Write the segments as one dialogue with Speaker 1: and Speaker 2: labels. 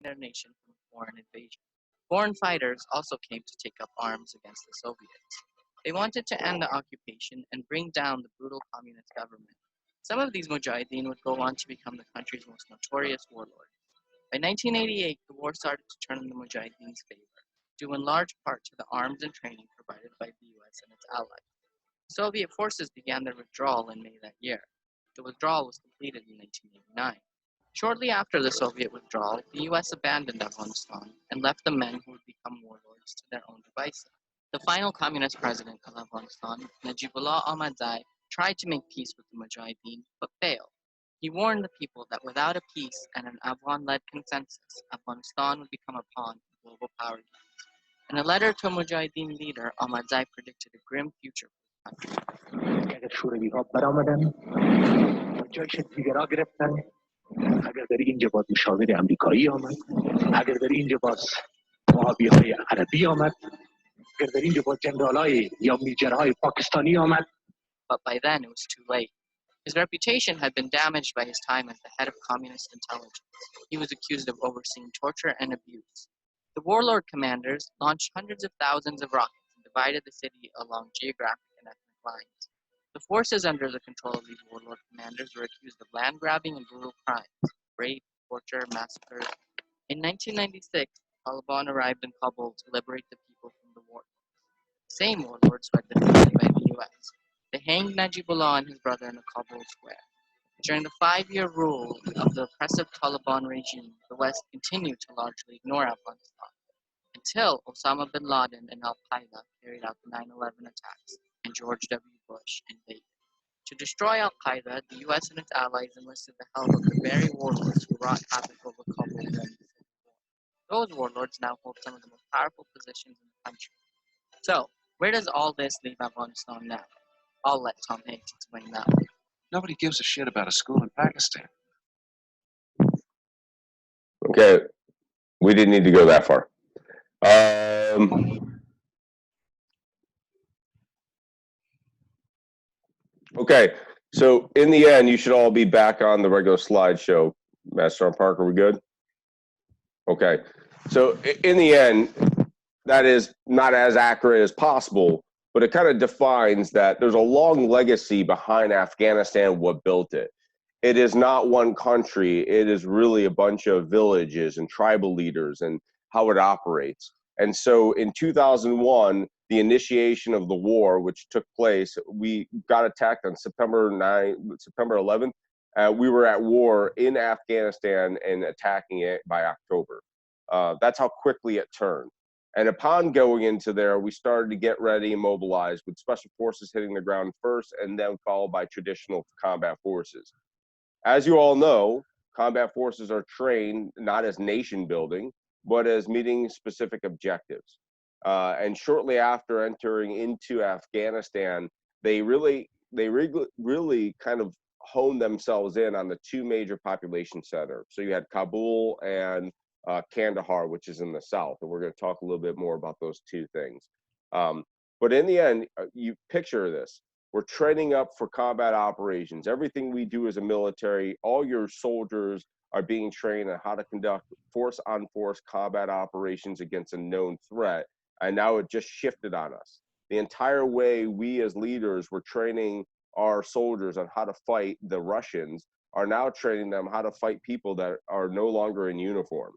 Speaker 1: their nation from foreign invasion. Foreign fighters also came to take up arms against the Soviets. They wanted to end the occupation and bring down the brutal communist government. Some of these mujahideen would go on to become the country's most notorious warlords. By 1988, the war started to turn in the mujahideen's favor, due in large part to the arms and training provided by the US and its allies. Soviet forces began their withdrawal in May that year. The withdrawal was completed in 1989. Shortly after the Soviet withdrawal, the US abandoned Afghanistan and left the men who would become warlords to their own devices. The final communist president of Afghanistan, Najibullah Ahmadzai, tried to make peace with the Mujahideen, but failed. He warned the people that without a peace and an Afghan-led consensus, Afghanistan would become a pawn in global power games. In a letter to a Mujahideen leader, Ahmadzai predicted a grim future for the country.
Speaker 2: اگر شوروی‌ها برآمدن و جای دیگرها گرفتن، اگر در اینجا باز مشاور امریکایی آمد، اگر در اینجا باز وهابی‌های عربی آمد، اگر در اینجا باز جنرال‌های یا میجرهای پاکستانی آمد.
Speaker 1: But by then it was too late. His reputation had been damaged by his time as the head of communist intelligence. He was accused of overseeing torture and abuse. The warlord commanders launched hundreds of thousands of rockets and divided the city along geographic and ethnic lines. The forces under the control of these warlord commanders were accused of land grabbing and brutal crimes, rape, torture, massacres. In 1996, Taliban arrived in Kabul to liberate the people from the warlords. The same warlords who had been funded by the US. They hanged Najibullah and his brother in a Kabul square. During the 5-year rule of the oppressive Taliban regime, the West continued to largely ignore Afghanistan until Osama bin Laden and Al-Qaeda carried out the 9/11 attacks and George W. Bush invaded. To destroy Al-Qaeda, the US and its allies enlisted the help of the very warlords who wrought havoc over Kabul during the Civil War. Those warlords now hold some of the most powerful positions in the country. So, where does all this leave Afghanistan now? I'll let Tom Hanks explain that.
Speaker 3: Nobody gives a shit about a school in Pakistan.
Speaker 4: Okay, we didn't need to go that far. Okay, so in the end, you should all be back on the regular slideshow. Master and Parker, we good? Okay, so in the end, that is not as accurate as possible, but it kind of defines that there's a long legacy behind Afghanistan, what built it. It is not one country. It is really a bunch of villages and tribal leaders and how it operates. And so in 2001, the initiation of the war, which took place, we got attacked on September 11th. We were at war in Afghanistan and attacking it by October. That's how quickly it turned. And upon going into there, we started to get ready and mobilized with special forces hitting the ground first and then followed by traditional combat forces. As you all know, combat forces are trained not as nation building, but as meeting specific objectives. And shortly after entering into Afghanistan, they really kind of honed themselves in on the two major population centers. So you had Kabul and Kandahar, which is in the south, and we're going to talk a little bit more about those two things. But in the end, you picture this. We're training up for combat operations. Everything we do as a military, all your soldiers are being trained on how to conduct force-on-force combat operations against a known threat, and now it just shifted on us. The entire way we as leaders were training our soldiers on how to fight the Russians are now training them how to fight people that are no longer in uniform.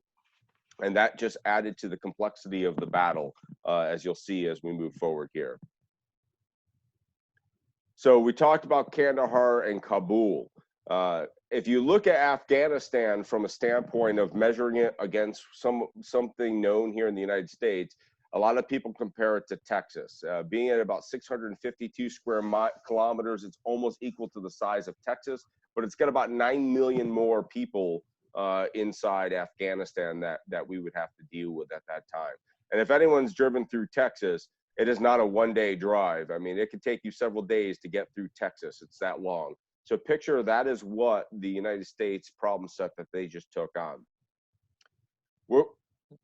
Speaker 4: And that just added to the complexity of the battle, as you'll see as we move forward here. So we talked about Kandahar and Kabul. If you look at Afghanistan from a standpoint of measuring it against something known here in the United States, a lot of people compare it to Texas. Being at about 652 square kilometers, it's almost equal to the size of Texas, but it's got about 9 million more people inside Afghanistan that we would have to deal with at that time. And if anyone's driven through Texas, it is not a one-day drive. I mean, it could take you several days to get through Texas. It's that long. So picture that is what the United States problem set that they just took on.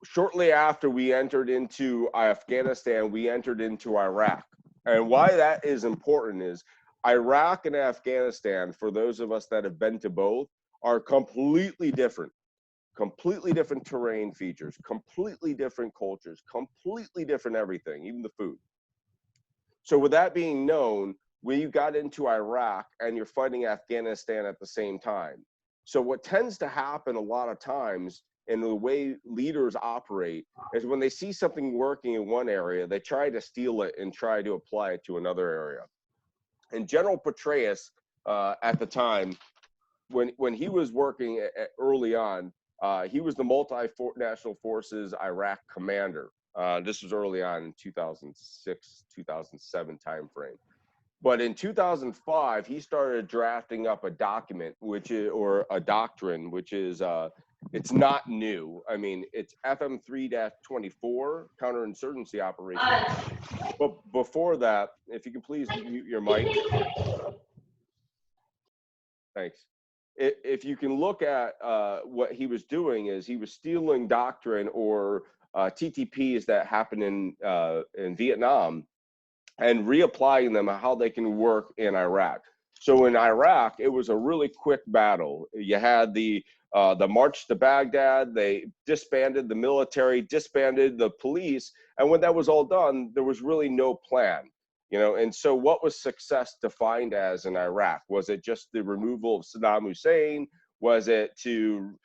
Speaker 4: Shortly after we entered into Afghanistan, we entered into Iraq. And why that is important is Iraq and Afghanistan, for those of us that have been to both, are completely different. completely different terrain features, completely different cultures, completely different everything, even the food. So with that being known, we got into Iraq and you're fighting Afghanistan at the same time. So what tends to happen a lot of times in the way leaders operate is when they see something working in one area, they try to steal it and try to apply it to another area. And General Petraeus at the time, when he was working early on, he was the multinational forces Iraq commander. This was early on in 2006, 2007 timeframe. But in 2005, he started drafting up a document, or a doctrine, which is, it's not new. I mean, it's FM 3-24, counterinsurgency operations. But before that, if you can please mute your mic. Thanks. If you can look at what he was doing is he was stealing doctrine or TTPs that happened in Vietnam and reapplying them how they can work in Iraq. So in Iraq, it was a really quick battle. You had the march to Baghdad. They disbanded the military, disbanded the police, and when that was all done, there was really no plan. You know, and so what was success defined as in Iraq? Was it just the removal of Saddam Hussein? Was it to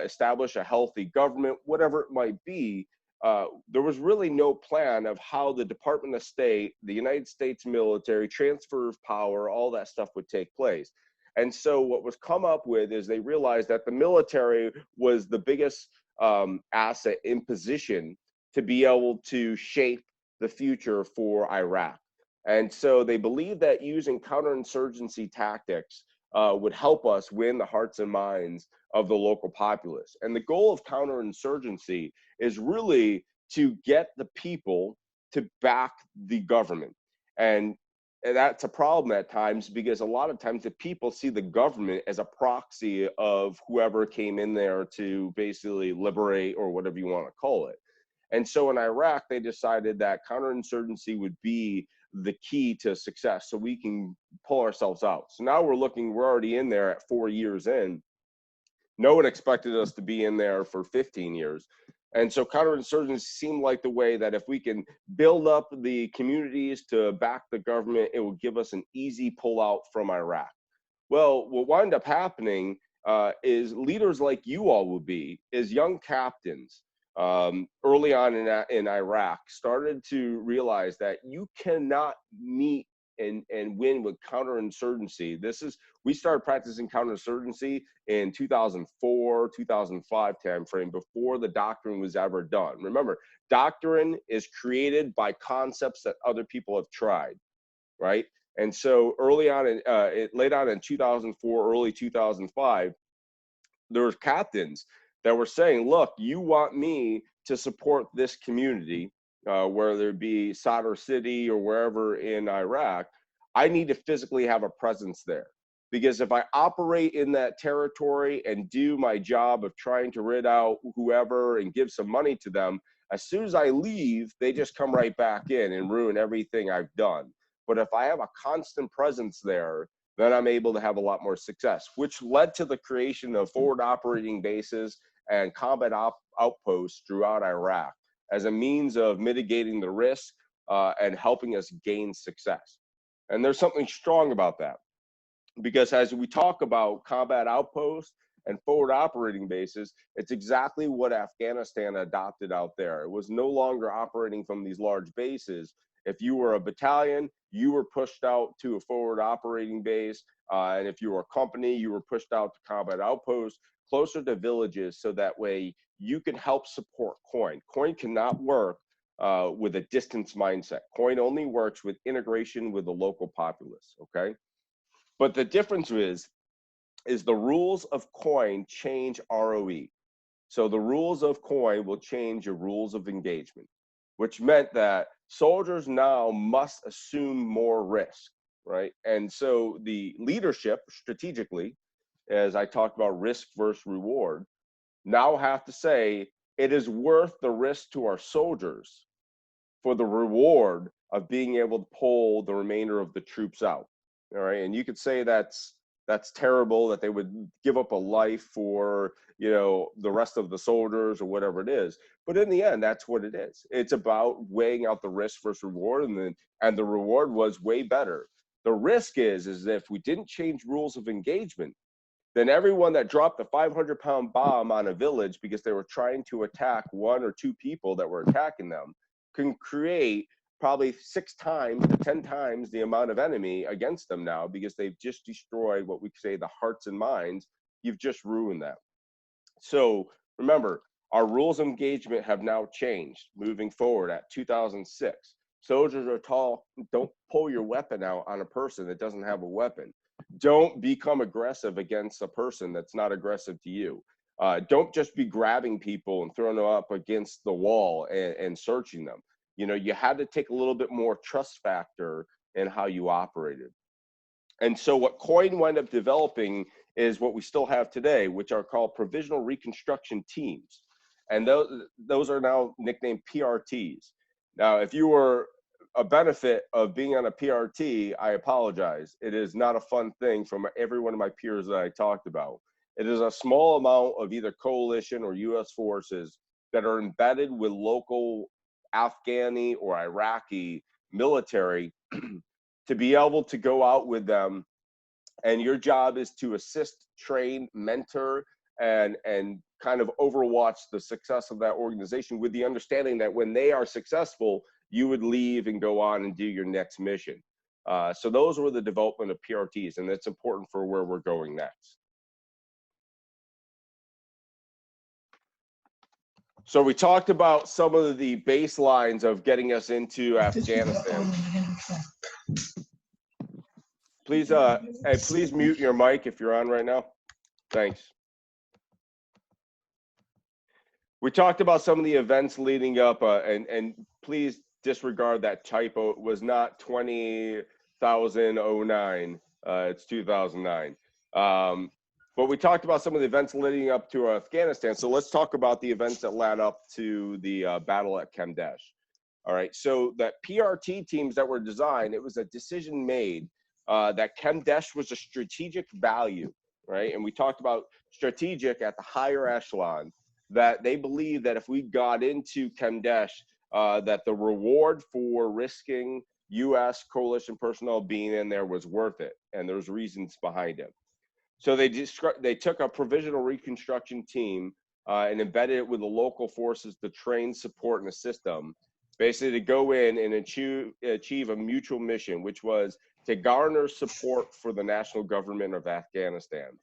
Speaker 4: establish a healthy government? Whatever it might be, there was really no plan of how the Department of State, the United States military, transfer of power, all that stuff would take place. And so what was come up with is they realized that the military was the biggest asset in position to be able to shape the future for Iraq. And so they believed that using counterinsurgency tactics would help us win the hearts and minds of the local populace. And the goal of counterinsurgency is really to get the people to back the government. And that's a problem at times because a lot of times the people see the government as a proxy of whoever came in there to basically liberate or whatever you want to call it. And so in Iraq, they decided that counterinsurgency would be the key to success so we can pull ourselves out. So now we're already in there at 4 years in. No one expected us to be in there for 15 years. And so counterinsurgency seemed like the way that if we can build up the communities to back the government, it will give us an easy pullout from Iraq. Well, what wound up happening is leaders like you all will be, is young captains early on in Iraq started to realize that you cannot meet and win with counterinsurgency. We started practicing counterinsurgency in 2004, 2005 timeframe before the doctrine was ever done. Remember, doctrine is created by concepts that other people have tried, right? And so early on, late on in 2004, early 2005, there were captains that were saying, look, you want me to support this community, whether it be Sadr City or wherever in Iraq, I need to physically have a presence there. Because if I operate in that territory and do my job of trying to rid out whoever and give some money to them, as soon as I leave, they just come right back in and ruin everything I've done. But if I have a constant presence there, then I'm able to have a lot more success, which led to the creation of forward operating bases and combat outposts throughout Iraq as a means of mitigating the risk and helping us gain success. And there's something strong about that, because as we talk about combat outposts and forward operating bases, it's exactly what Afghanistan adopted out there. It was no longer operating from these large bases. If you were a battalion, you were pushed out to a forward operating base. And if you were a company, you were pushed out to combat outposts closer to villages, so that way you can help support COIN. COIN cannot work with a distance mindset. COIN only works with integration with the local populace, okay? But the difference is the rules of COIN change ROE. So the rules of COIN will change your rules of engagement, which meant that soldiers now must assume more risk, right? And so the leadership strategically, as I talked about risk versus reward, now have to say it is worth the risk to our soldiers for the reward of being able to pull the remainder of the troops out. All right, and you could say that's That's terrible that they would give up a life for, the rest of the soldiers or whatever it is. But in the end, that's what it is. It's about weighing out the risk versus reward, and the reward was way better. The risk is that if we didn't change rules of engagement, then everyone that dropped a 500-pound bomb on a village because they were trying to attack one or two people that were attacking them can create probably 6 times to 10 times the amount of enemy against them now, because they've just destroyed what we say the hearts and minds. You've just ruined that. So remember, our rules of engagement have now changed moving forward at 2006. Soldiers are taught, don't pull your weapon out on a person that doesn't have a weapon. Don't become aggressive against a person that's not aggressive to you. Don't just be grabbing people and throwing them up against the wall and searching them. You had to take a little bit more trust factor in how you operated. And so what COIN wound up developing is what we still have today, which are called provisional reconstruction teams. And those are now nicknamed PRTs. Now, if you were a benefit of being on a PRT, I apologize. It is not a fun thing from every one of my peers that I talked about. It is a small amount of either coalition or U.S. forces that are embedded with local Afghani or Iraqi military to be able to go out with them. And your job is to assist, train, mentor, and kind of overwatch the success of that organization, with the understanding that when they are successful, you would leave and go on and do your next mission. So those were the development of PRTs, and that's important for where we're going next. So we talked about some of the baselines of getting us into Afghanistan. Please, hey, please mute your mic if you're on right now. Thanks. We talked about some of the events leading up, and please disregard that typo. It was not 20,009. It's 2009. But we talked about some of the events leading up to Afghanistan. So let's talk about the events that led up to the battle at Kamdesh. All right. So that PRT teams that were designed, it was a decision made that Kamdesh was a strategic value, right? And we talked about strategic at the higher echelon, that they believed that if we got into Kamdesh, that the reward for risking U.S. coalition personnel being in there was worth it, and there's reasons behind it. So they took a provisional reconstruction team and embedded it with the local forces to train, support, and assist them, basically to go in and achieve a mutual mission, which was to garner support for the national government of Afghanistan.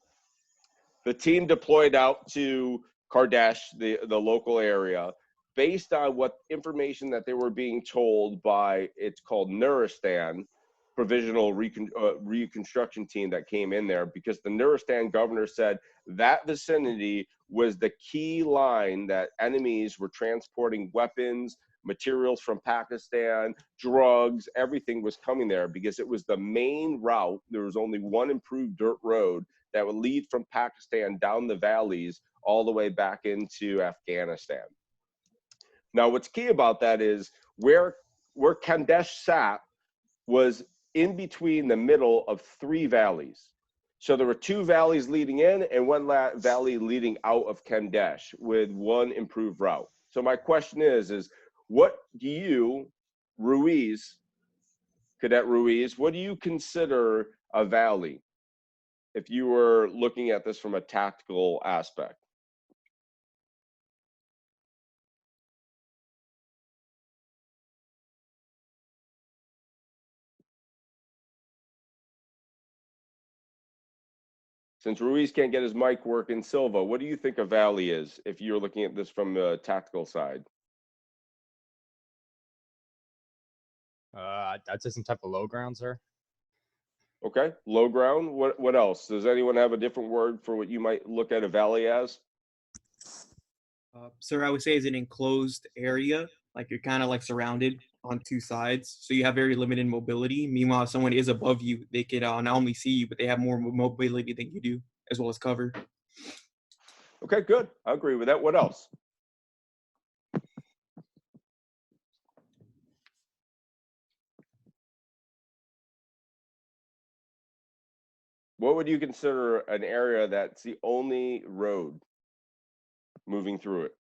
Speaker 4: The team deployed out to Kardesh, the local area, based on what information that they were being told by, it's called Nuristan, provisional reconstruction team that came in there, because the Nuristan governor said that vicinity was the key line that enemies were transporting weapons, materials from Pakistan, drugs, everything was coming there, because it was the main route. There was only one improved dirt road that would lead from Pakistan down the valleys all the way back into Afghanistan. Now, what's key about that is where Kamdesh sat was in between the middle of 3 valleys. So there were 2 valleys leading in and 1 valley leading out of Kamdesh with 1 improved route. So my question is what do you, Cadet Ruiz, what do you consider a valley if you were looking at this from a tactical aspect? Since Ruiz can't get his mic working, Silva, what do you think a valley is if you're looking at this from the tactical side?
Speaker 5: I'd say some type of low ground, sir.
Speaker 4: Okay, low ground. What else? Does anyone have a different word for what you might look at a valley as?
Speaker 6: Sir, I would say it's an enclosed area, like you're kind of like surrounded on 2 sides, so you have very limited mobility. Meanwhile, if someone is above you, they can not only see you, but they have more mobility than you do, as well as cover.
Speaker 4: Okay, good. I agree with that. What else? what would you consider an area that's the only road moving through it?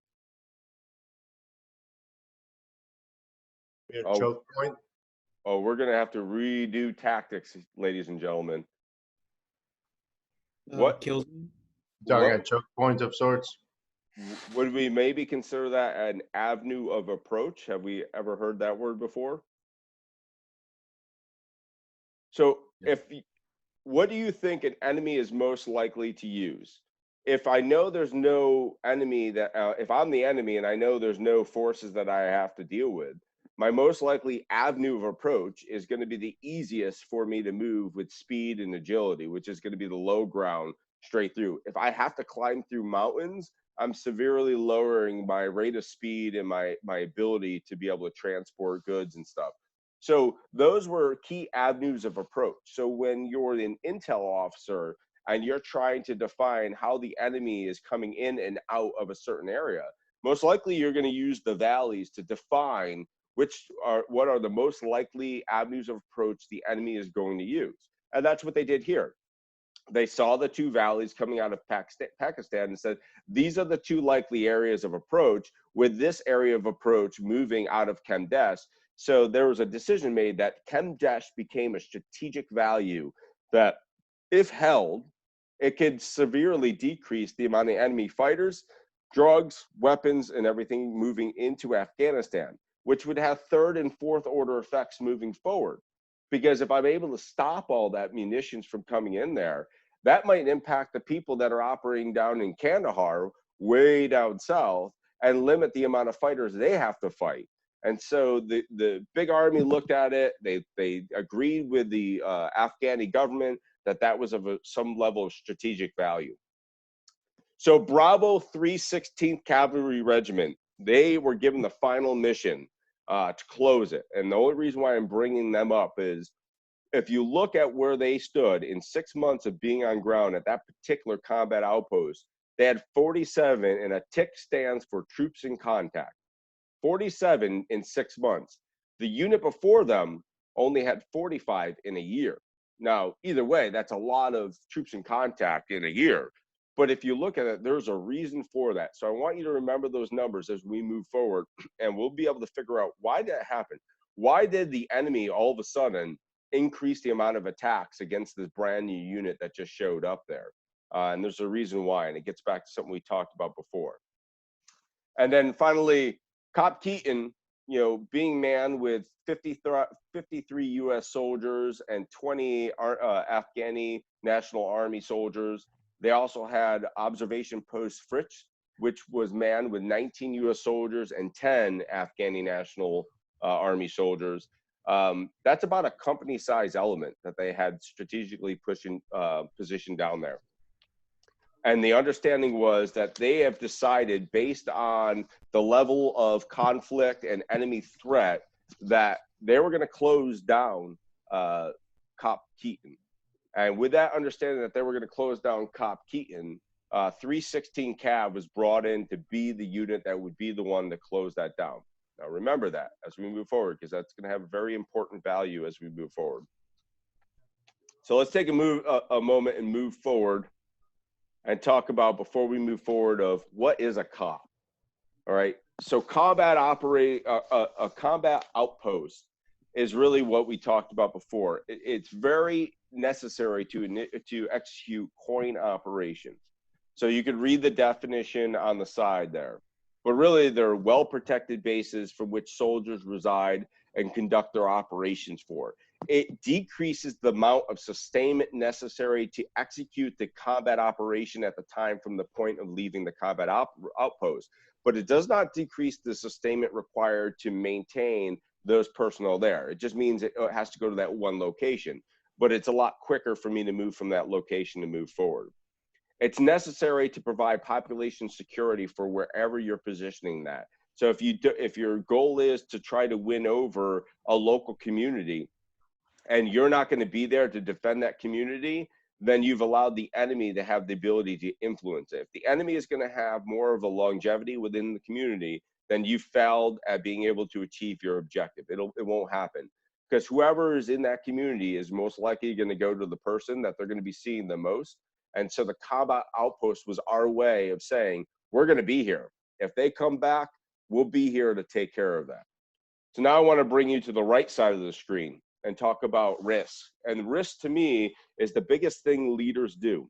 Speaker 7: Yeah,
Speaker 4: Oh,
Speaker 7: choke point.
Speaker 4: oh, we're gonna have to redo tactics, ladies and gentlemen. What
Speaker 6: Kills me.
Speaker 7: Talking a
Speaker 4: what
Speaker 7: choke point of sorts.
Speaker 4: would we maybe consider that an avenue of approach? Have we ever heard that word before? So what do you think an enemy is most likely to use? If I know there's no enemy that, if I'm the enemy and I know there's no forces that I have to deal with, my most likely avenue of approach is going to be the easiest for me to move with speed and agility, which is going to be the low ground straight through. If I have to climb through mountains, I'm severely lowering my rate of speed and my ability to be able to transport goods and stuff. So those were key avenues of approach. So when you're an intel officer and you're trying to define how the enemy is coming in and out of a certain area, most likely you're going to use the valleys to define what are the most likely avenues of approach the enemy is going to use. And that's what they did here. They saw the two valleys coming out of Pakistan and said, these are the two likely areas of approach, with this area of approach moving out of Kemdesh. So there was a decision made that Kemdesh became a strategic value that, if held, it could severely decrease the amount of enemy fighters, drugs, weapons, and everything moving into Afghanistan, which would have third and fourth order effects moving forward. Because if I'm able to stop all that munitions from coming in there, that might impact the people that are operating down in Kandahar, way down south, and limit the amount of fighters they have to fight. And so the big army looked at it. They agreed with the Afghani government that was of some level of strategic value. So Bravo 316th Cavalry Regiment, they were given the final mission to close it. And the only reason why I'm bringing them up is, if you look at where they stood in 6 months of being on ground at that particular combat outpost, they had 47, and a TIC stands for troops in contact. 47 in 6 months. The unit before them only had 45 in a year. Now, either way, that's a lot of troops in contact in a year. But if you look at it, there's a reason for that. So I want you to remember those numbers as we move forward, and we'll be able to figure out why that happened. Why did the enemy all of a sudden increase the amount of attacks against this brand new unit that just showed up there? And there's a reason why, and it gets back to something we talked about before. And then finally, COP Keating, being manned with 53 U.S. soldiers and 20 Afghani National Army soldiers. They also had Observation Post Fritz, which was manned with 19 U.S. soldiers and 10 Afghani National Army soldiers. That's about a company-size element that they had strategically positioned down there. And the understanding was that they have decided, based on the level of conflict and enemy threat, that they were going to close down COP Keating. And with that understanding that they were going to close down COP Keating, 316 Cav was brought in to be the unit that would be the one to close that down. Now remember that as we move forward, because that's going to have a very important value as we move forward. So let's take a moment and move forward and talk about, before we move forward, of what is a COP. All right. So a combat outpost is really what we talked about before. It's very necessary to execute coin operations. So you could read the definition on the side there. But really, they're well-protected bases from which soldiers reside and conduct their operations for. It decreases the amount of sustainment necessary to execute the combat operation at the time from the point of leaving the combat outpost. But it does not decrease the sustainment required to maintain those personnel there. It just means it has to go to that one location. But it's a lot quicker for me to move from that location to move forward. It's necessary to provide population security for wherever you're positioning that. So if your goal is to try to win over a local community and you're not going to be there to defend that community, then you've allowed the enemy to have the ability to influence it. If the enemy is going to have more of a longevity within the community, then you've failed at being able to achieve your objective. It won't happen. because whoever is in that community is most likely going to go to the person that they're going to be seeing the most. And so the combat outpost was our way of saying, we're going to be here. If they come back, we'll be here to take care of that. So now I want to bring you to the right side of the screen and talk about risk. And risk to me is the biggest thing leaders do.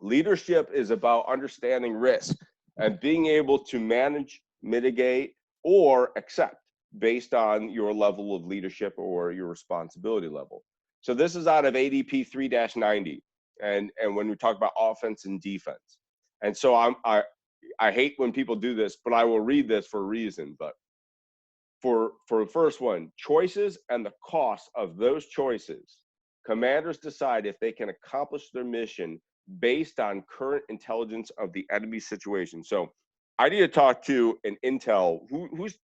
Speaker 4: Leadership is about understanding risk and being able to manage, mitigate, or accept based on your level of leadership or your responsibility level. So this is out of ADP 3-90. And when we talk about offense and defense. And so I hate when people do this, but I will read this for a reason. But for the first one, choices and the cost of those choices, commanders decide if they can accomplish their mission based on current intelligence of the enemy situation. So I need to talk to an intel. Who's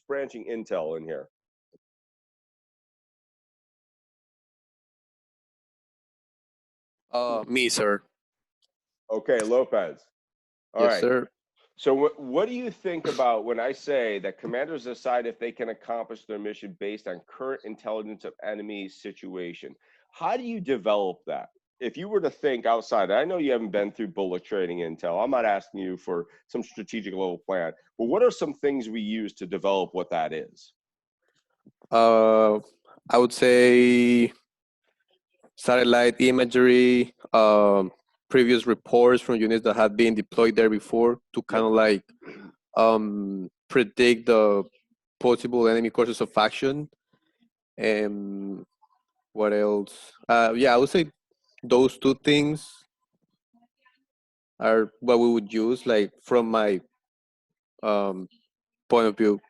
Speaker 4: branching intel in here?
Speaker 8: Me, sir.
Speaker 4: Okay, Lopez. All
Speaker 8: Yes,
Speaker 4: right.
Speaker 8: sir.
Speaker 4: So what do you think about when I say that commanders decide if they can accomplish their mission based on current intelligence of enemy situation? How do you develop that? If you were to think outside, I know you haven't been through bullet training intel. I'm not asking you for some strategic level plan, but what are some things we use to develop what that is?
Speaker 8: I would say satellite imagery, previous reports from units that had been deployed there before to kind of like predict the possible enemy courses of action. And what else? Yeah, I would say those two things are what we would use, like from my point of view.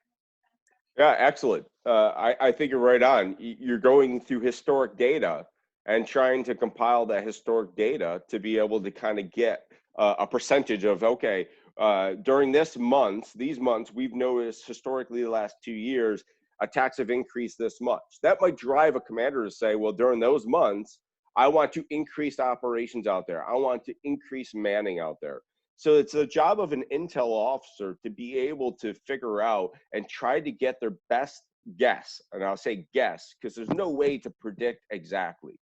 Speaker 4: Yeah, excellent. I think you're right on. You're going through historic data and trying to compile that historic data to be able to kind of get a percentage of, okay, during these months, we've noticed historically the last 2 years, attacks have increased this much. That might drive a commander to say, well, during those months, I want to increase operations out there. I want to increase manning out there. So it's the job of an intel officer to be able to figure out and try to get their best guess. And I'll say guess, because there's no way to predict exactly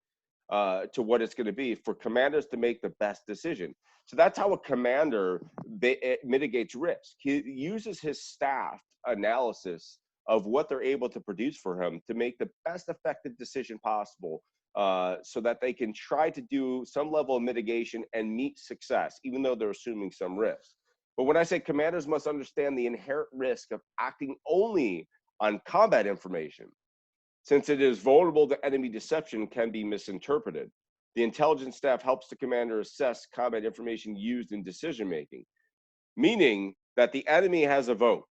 Speaker 4: to what it's going to be for commanders to make the best decision. So that's how a commander mitigates risk. He uses his staff analysis of what they're able to produce for him to make the best effective decision possible, so that they can try to do some level of mitigation and meet success, even though they're assuming some risk. But when I say commanders must understand the inherent risk of acting only on combat information, since it is vulnerable to enemy deception, can be misinterpreted. The intelligence staff helps the commander assess combat information used in decision making, meaning that the enemy has a vote.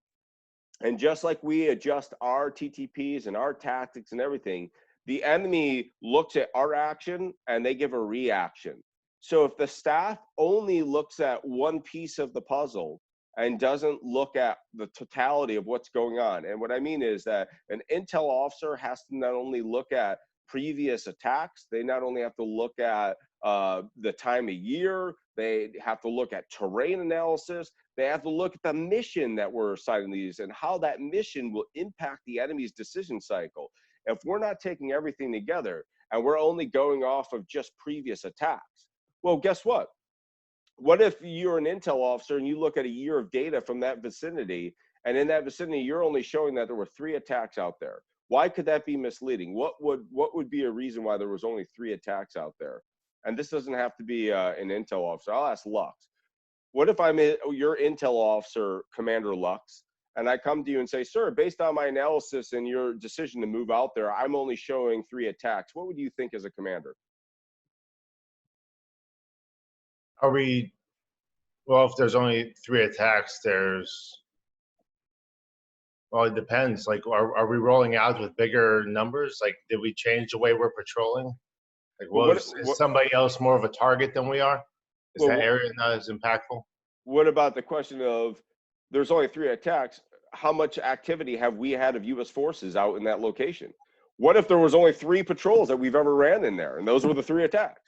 Speaker 4: And just like we adjust our TTPs and our tactics and everything, the enemy looks at our action and they give a reaction. So if the staff only looks at one piece of the puzzle and doesn't look at the totality of what's going on, and what I mean is that an intel officer has to not only look at previous attacks, they not only have to look at the time of year, they have to look at terrain analysis, they have to look at the mission that we're assigning these and how that mission will impact the enemy's decision cycle. If we're not taking everything together and we're only going off of just previous attacks, well, guess what? What if you're an intel officer and you look at a year of data from that vicinity, and in that vicinity, you're only showing that there were 3 attacks out there? Why could that be misleading? What would be a reason why there was only 3 attacks out there? And this doesn't have to be an intel officer. I'll ask Lux. What if I'm your intel officer, Commander Lux, and I come to you and say, sir, based on my analysis and your decision to move out there, I'm only showing 3 attacks. What would you think as a commander?
Speaker 7: Are we, well, if there's only 3 attacks, well, it depends. Like, are we rolling out with bigger numbers? Like, did we change the way we're patrolling? Like, is somebody else more of a target than we are? Is that area not as impactful?
Speaker 4: What about the question of there's only 3 attacks? How much activity have we had of U.S. forces out in that location? What if there was only 3 patrols that we've ever ran in there, and those were the 3 attacks?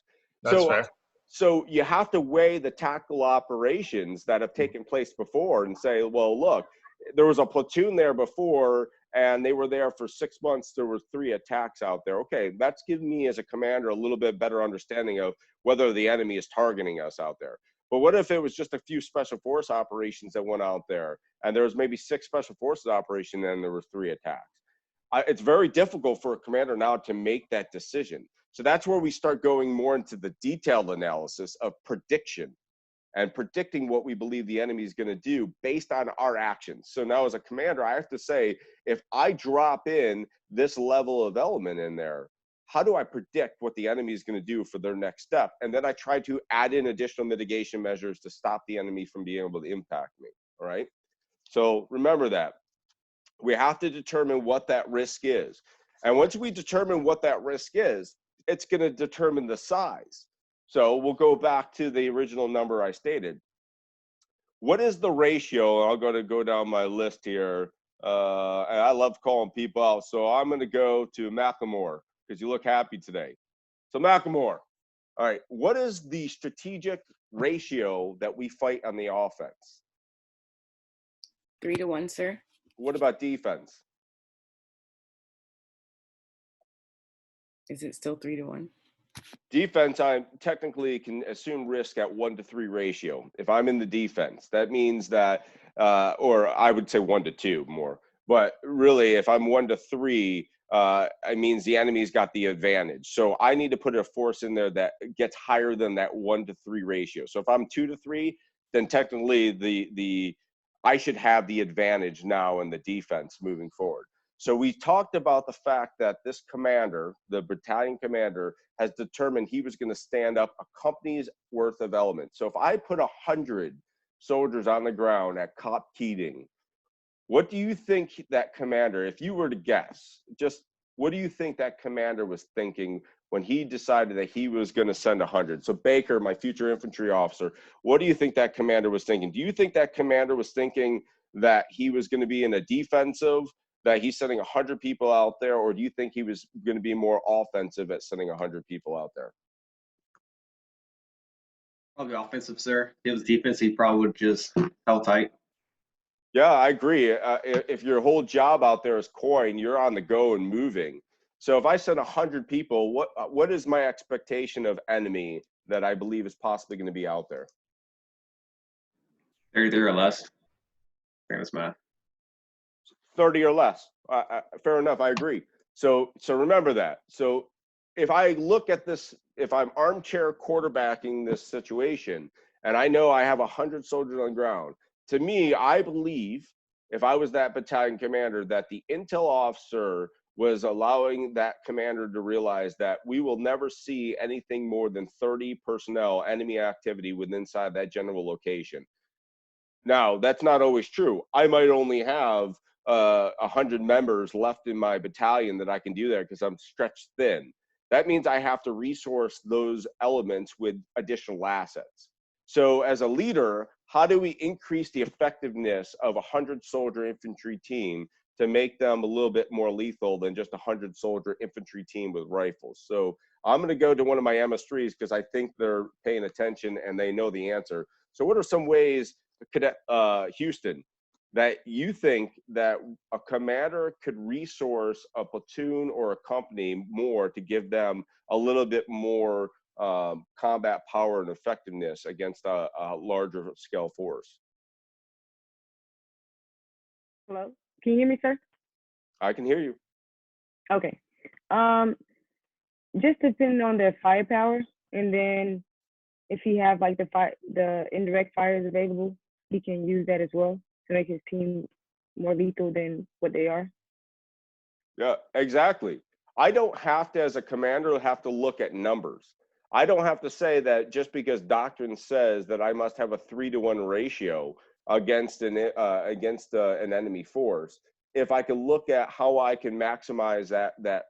Speaker 7: That's fair.
Speaker 4: So you have to weigh the tactical operations that have taken place before and say, well, look, there was a platoon there before, and they were there for 6 months. There were 3 attacks out there. Okay, that's giving me as a commander a little bit better understanding of whether the enemy is targeting us out there. But what if it was just a few special force operations that went out there, and there was maybe 6 special forces operations and there were 3 attacks? It's very difficult for a commander now to make that decision. So that's where we start going more into the detailed analysis of prediction and predicting what we believe the enemy is going to do based on our actions. So now as a commander, I have to say, if I drop in this level of element in there, how do I predict what the enemy is going to do for their next step? And then I try to add in additional mitigation measures to stop the enemy from being able to impact me, all right? So remember that. We have to determine what that risk is. And once we determine what that risk is, it's going to determine the size. So we'll go back to the original number I stated. What is the ratio? I'm going to go down my list here. And I love calling people out. So I'm going to go to Macklemore because you look happy today. So Macklemore, all right, what is the strategic ratio that we fight on the offense?
Speaker 9: 3-to-1, sir.
Speaker 4: What about defense?
Speaker 9: Is it still 3-to-1?
Speaker 4: Defense, I technically can assume risk at 1-to-3 ratio. If I'm in the defense, that means that, or I would say 1-to-2 more. But really, if I'm 1-to-3, it means the enemy's got the advantage. So I need to put a force in there that gets higher than that 1-to-3 ratio. So if I'm 2-to-3, then technically I should have the advantage now in the defense moving forward. So we talked about the fact that this commander, the battalion commander, has determined he was going to stand up a company's worth of elements. So if I put 100 soldiers on the ground at COP Keating, what do you think that commander, if you were to guess, just what do you think that commander was thinking when he decided that he was going to send 100? So Baker, my future infantry officer, what do you think that commander was thinking? Do you think that commander was thinking that he was going to be in a defensive, that he's sending 100 people out there, or do you think he was going to be more offensive at sending 100 people out there?
Speaker 10: Probably offensive, sir. If it was defense, he probably would just held tight.
Speaker 4: Yeah, I agree. If your whole job out there is coin, you're on the go and moving. So if I send 100 people, what is my expectation of enemy that I believe is possibly going to be out there?
Speaker 10: 33 or less. Famous math.
Speaker 4: 30 or less. Fair enough. I agree. So remember that. So if I look at this, if I'm armchair quarterbacking this situation, and I know I have 100 soldiers on the ground, to me, I believe if I was that battalion commander, that the intel officer was allowing that commander to realize that we will never see anything more than 30 personnel enemy activity within inside that general location. Now, that's not always true. I might only have 100 members left in my battalion that I can do there because I'm stretched thin. That means I have to resource those elements with additional assets. So as a leader, how do we increase the effectiveness of a 100-soldier infantry team to make them a little bit more lethal than just a 100-soldier infantry team with rifles? So I'm going to go to one of my MS3s because I think they're paying attention and they know the answer. So what are some ways, Cadet Houston, that you think that a commander could resource a platoon or a company more to give them a little bit more combat power and effectiveness against a larger scale force?
Speaker 11: Hello, can you hear me, sir?
Speaker 4: I can hear you.
Speaker 11: Okay. Just depending on their firepower, and then if he have like the indirect fires available, he can use that as well to make his team more lethal than what they are.
Speaker 4: Yeah, exactly. I don't have to, as a commander, have to look at numbers. I don't have to say that just because doctrine says that I must have a 3-to-1 ratio against an enemy force. If I can look at how I can maximize that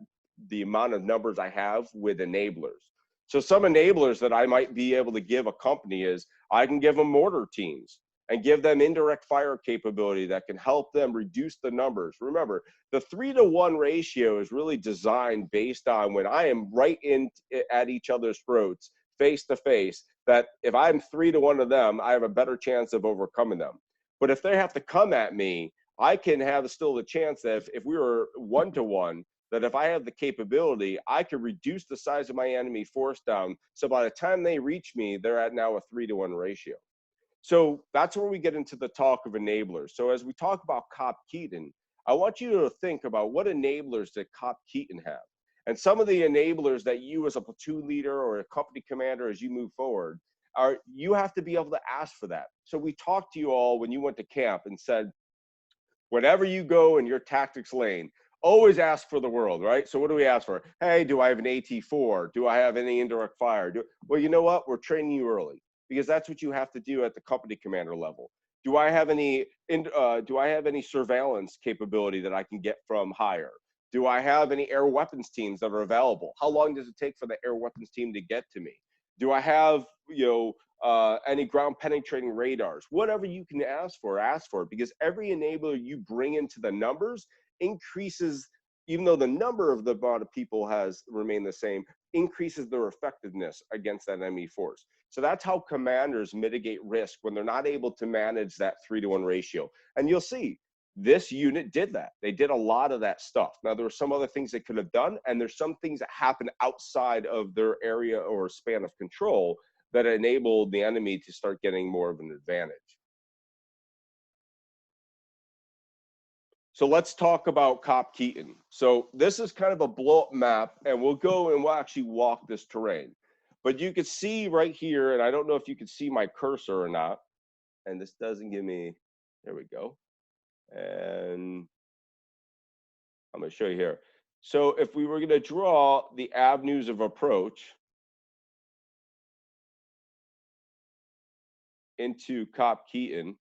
Speaker 4: the amount of numbers I have with enablers. So some enablers that I might be able to give a company is I can give them mortar teams and give them indirect fire capability that can help them reduce the numbers. Remember, the 3-to-1 ratio is really designed based on when I am right in at each other's throats, face to face, that if I'm 3-to-1 of them, I have a better chance of overcoming them. But if they have to come at me, I can have still the chance that if we were 1-to-1, that if I have the capability, I could reduce the size of my enemy force down. So by the time they reach me, they're at now a 3-to-1 ratio. So that's where we get into the talk of enablers. So as we talk about COP Keating, I want you to think about what enablers did COP Keating have? And some of the enablers that you as a platoon leader or a company commander, as you move forward, are you have to be able to ask for that. So we talked to you all when you went to camp and said, whenever you go in your tactics lane, always ask for the world, right? So what do we ask for? Hey, do I have an AT4? Do I have any indirect fire? Well, you know what? We're training you early because that's what you have to do at the company commander level. Do I have any surveillance capability that I can get from higher? Do I have any air weapons teams that are available? How long does it take for the air weapons team to get to me? Do I have, any ground penetrating radars? Whatever you can ask for, because every enabler you bring into the numbers increases, even though the number of the amount of people has remained the same, increases their effectiveness against that enemy force. So that's how commanders mitigate risk when they're not able to manage that 3-to-1 ratio. And you'll see this unit did that. They did a lot of that stuff. Now, there were some other things they could have done, and there's some things that happen outside of their area or span of control that enabled the enemy to start getting more of an advantage. So let's talk about COP Keating. So this is kind of a blow-up map, and we'll go and we'll actually walk this terrain. But you can see right here, and I don't know if you can see my cursor or not, and this doesn't give me, there we go. And I'm going to show you here. So if we were going to draw the avenues of approach into COP Keating,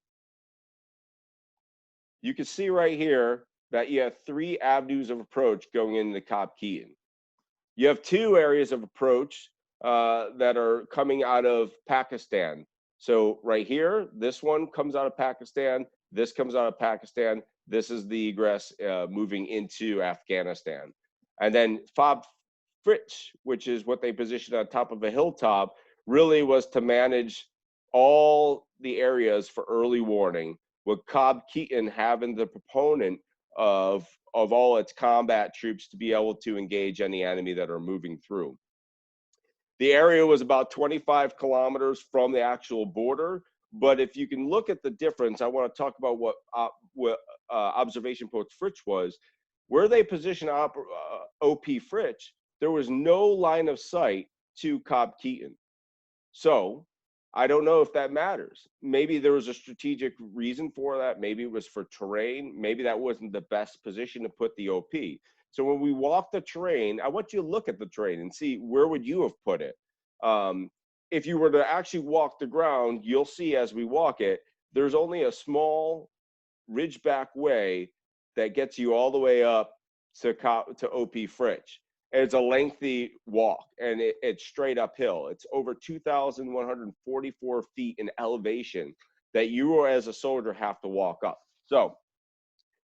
Speaker 4: you can see right here that you have 3 avenues of approach going into COP Keating. You have 2 areas of approach that are coming out of Pakistan. So right here, this one comes out of Pakistan, this comes out of Pakistan, this is the egress moving into Afghanistan. And then FOB Fritz, which is what they positioned on top of a hilltop, really was to manage all the areas for early warning, with COP Keating having the proponent of all its combat troops to be able to engage any enemy that are moving through. The area was about 25 kilometers from the actual border, but if you can look at the difference, I want to talk about what observation post Fritz was. Where they positioned OP Fritz, there was no line of sight to COP Keating. So I don't know if that matters. Maybe there was a strategic reason for that. Maybe it was for terrain. Maybe that wasn't the best position to put the OP. So when we walk the terrain, I want you to look at the terrain and see where would you have put it. If you were to actually walk the ground, you'll see as we walk it, there's only a small ridgeback way that gets you all the way up to OP Fritz. It's a lengthy walk, and it's straight uphill. It's over 2,144 feet in elevation that you as a soldier have to walk up. So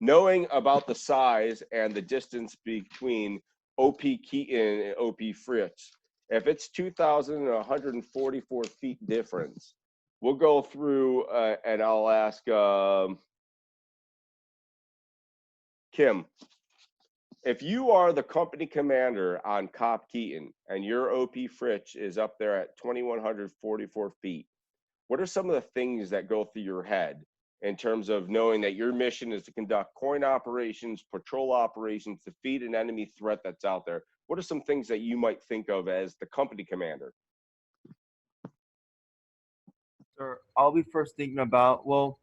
Speaker 4: knowing about the size and the distance between OP Keating and OP Fritz, if it's 2,144 feet difference, we'll go through and I'll ask Kim, if you are the company commander on COP Keating and your OP Fritz is up there at 2,144 feet, what are some of the things that go through your head in terms of knowing that your mission is to conduct coin operations, patrol operations, defeat an enemy threat that's out there? What are some things that you might think of as the company commander?
Speaker 6: Sir, I'll be first thinking about, well,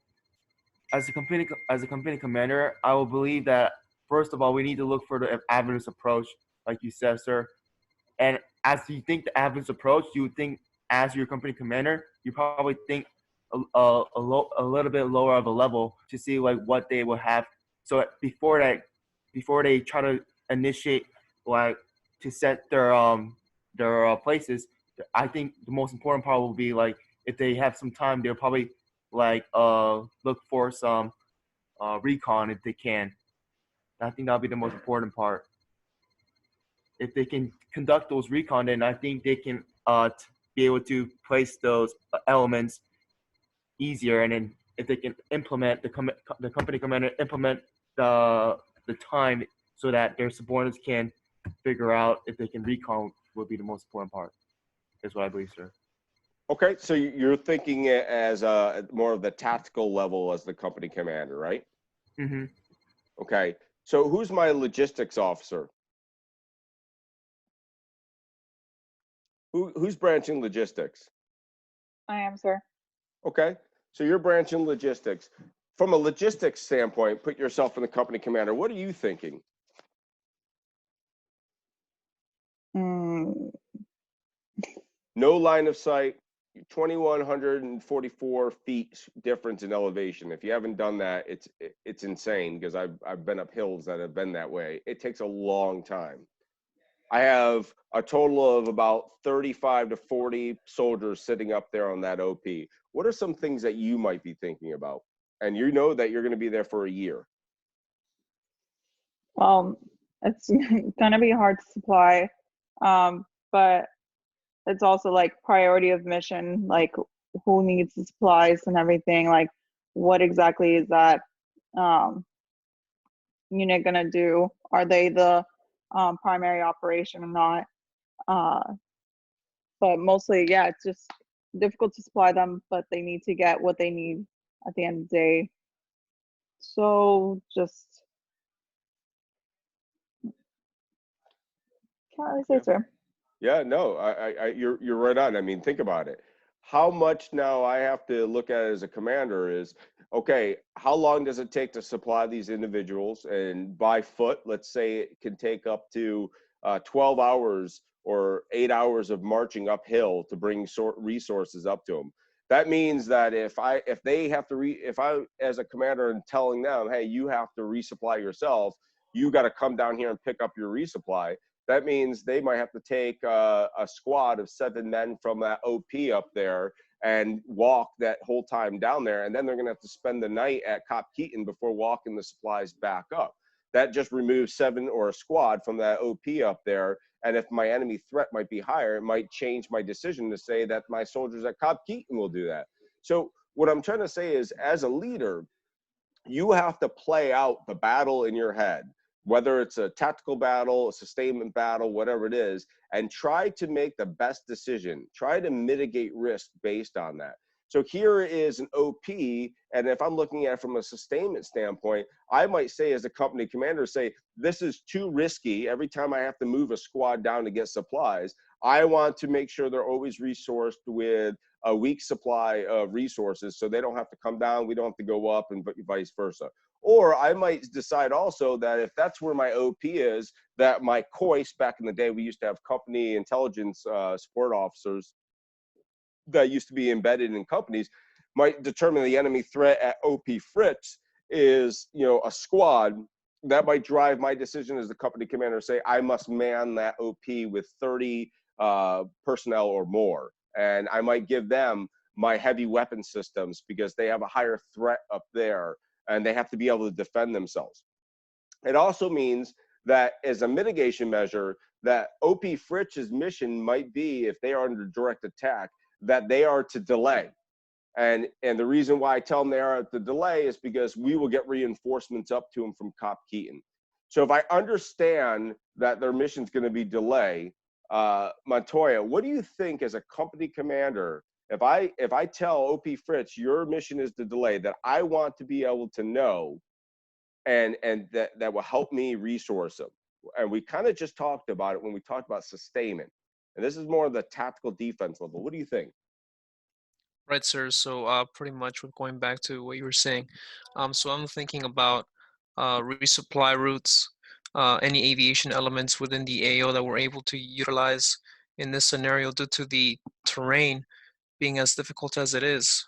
Speaker 6: as a company commander, I will believe that first of all, we need to look for the avenues approach, like you said, sir. And as you think the avenues approach, you would think as your company commander, you probably think a little bit lower of a level to see like what they will have. So before they try to initiate like to set their places, I think the most important part will be like if they have some time, they'll probably like look for some recon if they can. I think that'll be the most important part. If they can conduct those recon, then I think they can be able to place those elements easier, and then
Speaker 12: if they can implement the company commander implement the time so that their subordinates can figure out if they can recon will be the most important part. Is what I believe, sir.
Speaker 4: Okay, so you're thinking it as more of the tactical level as the company commander, right?
Speaker 12: Mm-hmm.
Speaker 4: Okay, so who's my logistics officer? Who's branching logistics?
Speaker 13: I am, sir.
Speaker 4: Okay, so you're branching logistics. From a logistics standpoint, put yourself in the company commander. What are you thinking?
Speaker 13: Mm.
Speaker 4: No line of sight, 2,144 feet difference in elevation. If you haven't done that, it's insane because I've been up hills that have been that way. It takes a long time. I have a total of about 35 to 40 soldiers sitting up there on that OP. What are some things that you might be thinking about? And you know that you're going to be there for a year.
Speaker 13: Well, it's gonna be hard to supply, but it's also like priority of mission, like who needs the supplies and everything. Like, what exactly is that unit gonna do? Are they the primary operation or not? But mostly, yeah, it's just difficult to supply them, but they need to get what they need at the end of the day. So just can't really say, sir.
Speaker 4: Yeah, no, you're right on. I mean, think about it. How much now I have to look at as a commander is, okay, how long does it take to supply these individuals? And by foot, let's say it can take up to 12 hours or 8 hours of marching uphill to bring resources up to them. That means that if they have to if I as a commander am telling them, hey, you have to resupply yourself, you got to come down here and pick up your resupply. That means they might have to take a squad of 7 men from that OP up there and walk that whole time down there. And then they're going to have to spend the night at COP Keating before walking the supplies back up. That just removes 7 or a squad from that OP up there. And if my enemy threat might be higher, it might change my decision to say that my soldiers at COP Keating will do that. So what I'm trying to say is, as a leader, you have to play out the battle in your head, whether it's a tactical battle, a sustainment battle, whatever it is, and try to make the best decision. Try to mitigate risk based on that. So here is an OP, and if I'm looking at it from a sustainment standpoint, I might say as a company commander, say, this is too risky. Every time I have to move a squad down to get supplies, I want to make sure they're always resourced with a week supply of resources so they don't have to come down, we don't have to go up, and vice versa. Or I might decide also that if that's where my OP is, that my COIS, back in the day, we used to have company intelligence support officers that used to be embedded in companies, might determine the enemy threat at OP Fritz is, a squad. That might drive my decision as the company commander, say I must man that OP with 30 personnel or more. And I might give them my heavy weapon systems because they have a higher threat up there and they have to be able to defend themselves. It also means that as a mitigation measure, that OP Fritz's mission might be, if they are under direct attack, that they are to delay. And the reason why I tell them they are to delay is because we will get reinforcements up to them from COP Keating. So if I understand that their mission is going to be delay, Montoya, what do you think as a company commander, if I tell OP Fritz your mission is to delay, that I want to be able to know, and that will help me resource them? And we kind of just talked about it when we talked about sustainment, and this is more of the tactical defense level. What do you think?
Speaker 14: Right, sir. So pretty much we're going back to what you were saying. So I'm thinking about resupply routes, any aviation elements within the AO that we're able to utilize in this scenario due to the terrain being as difficult as it is.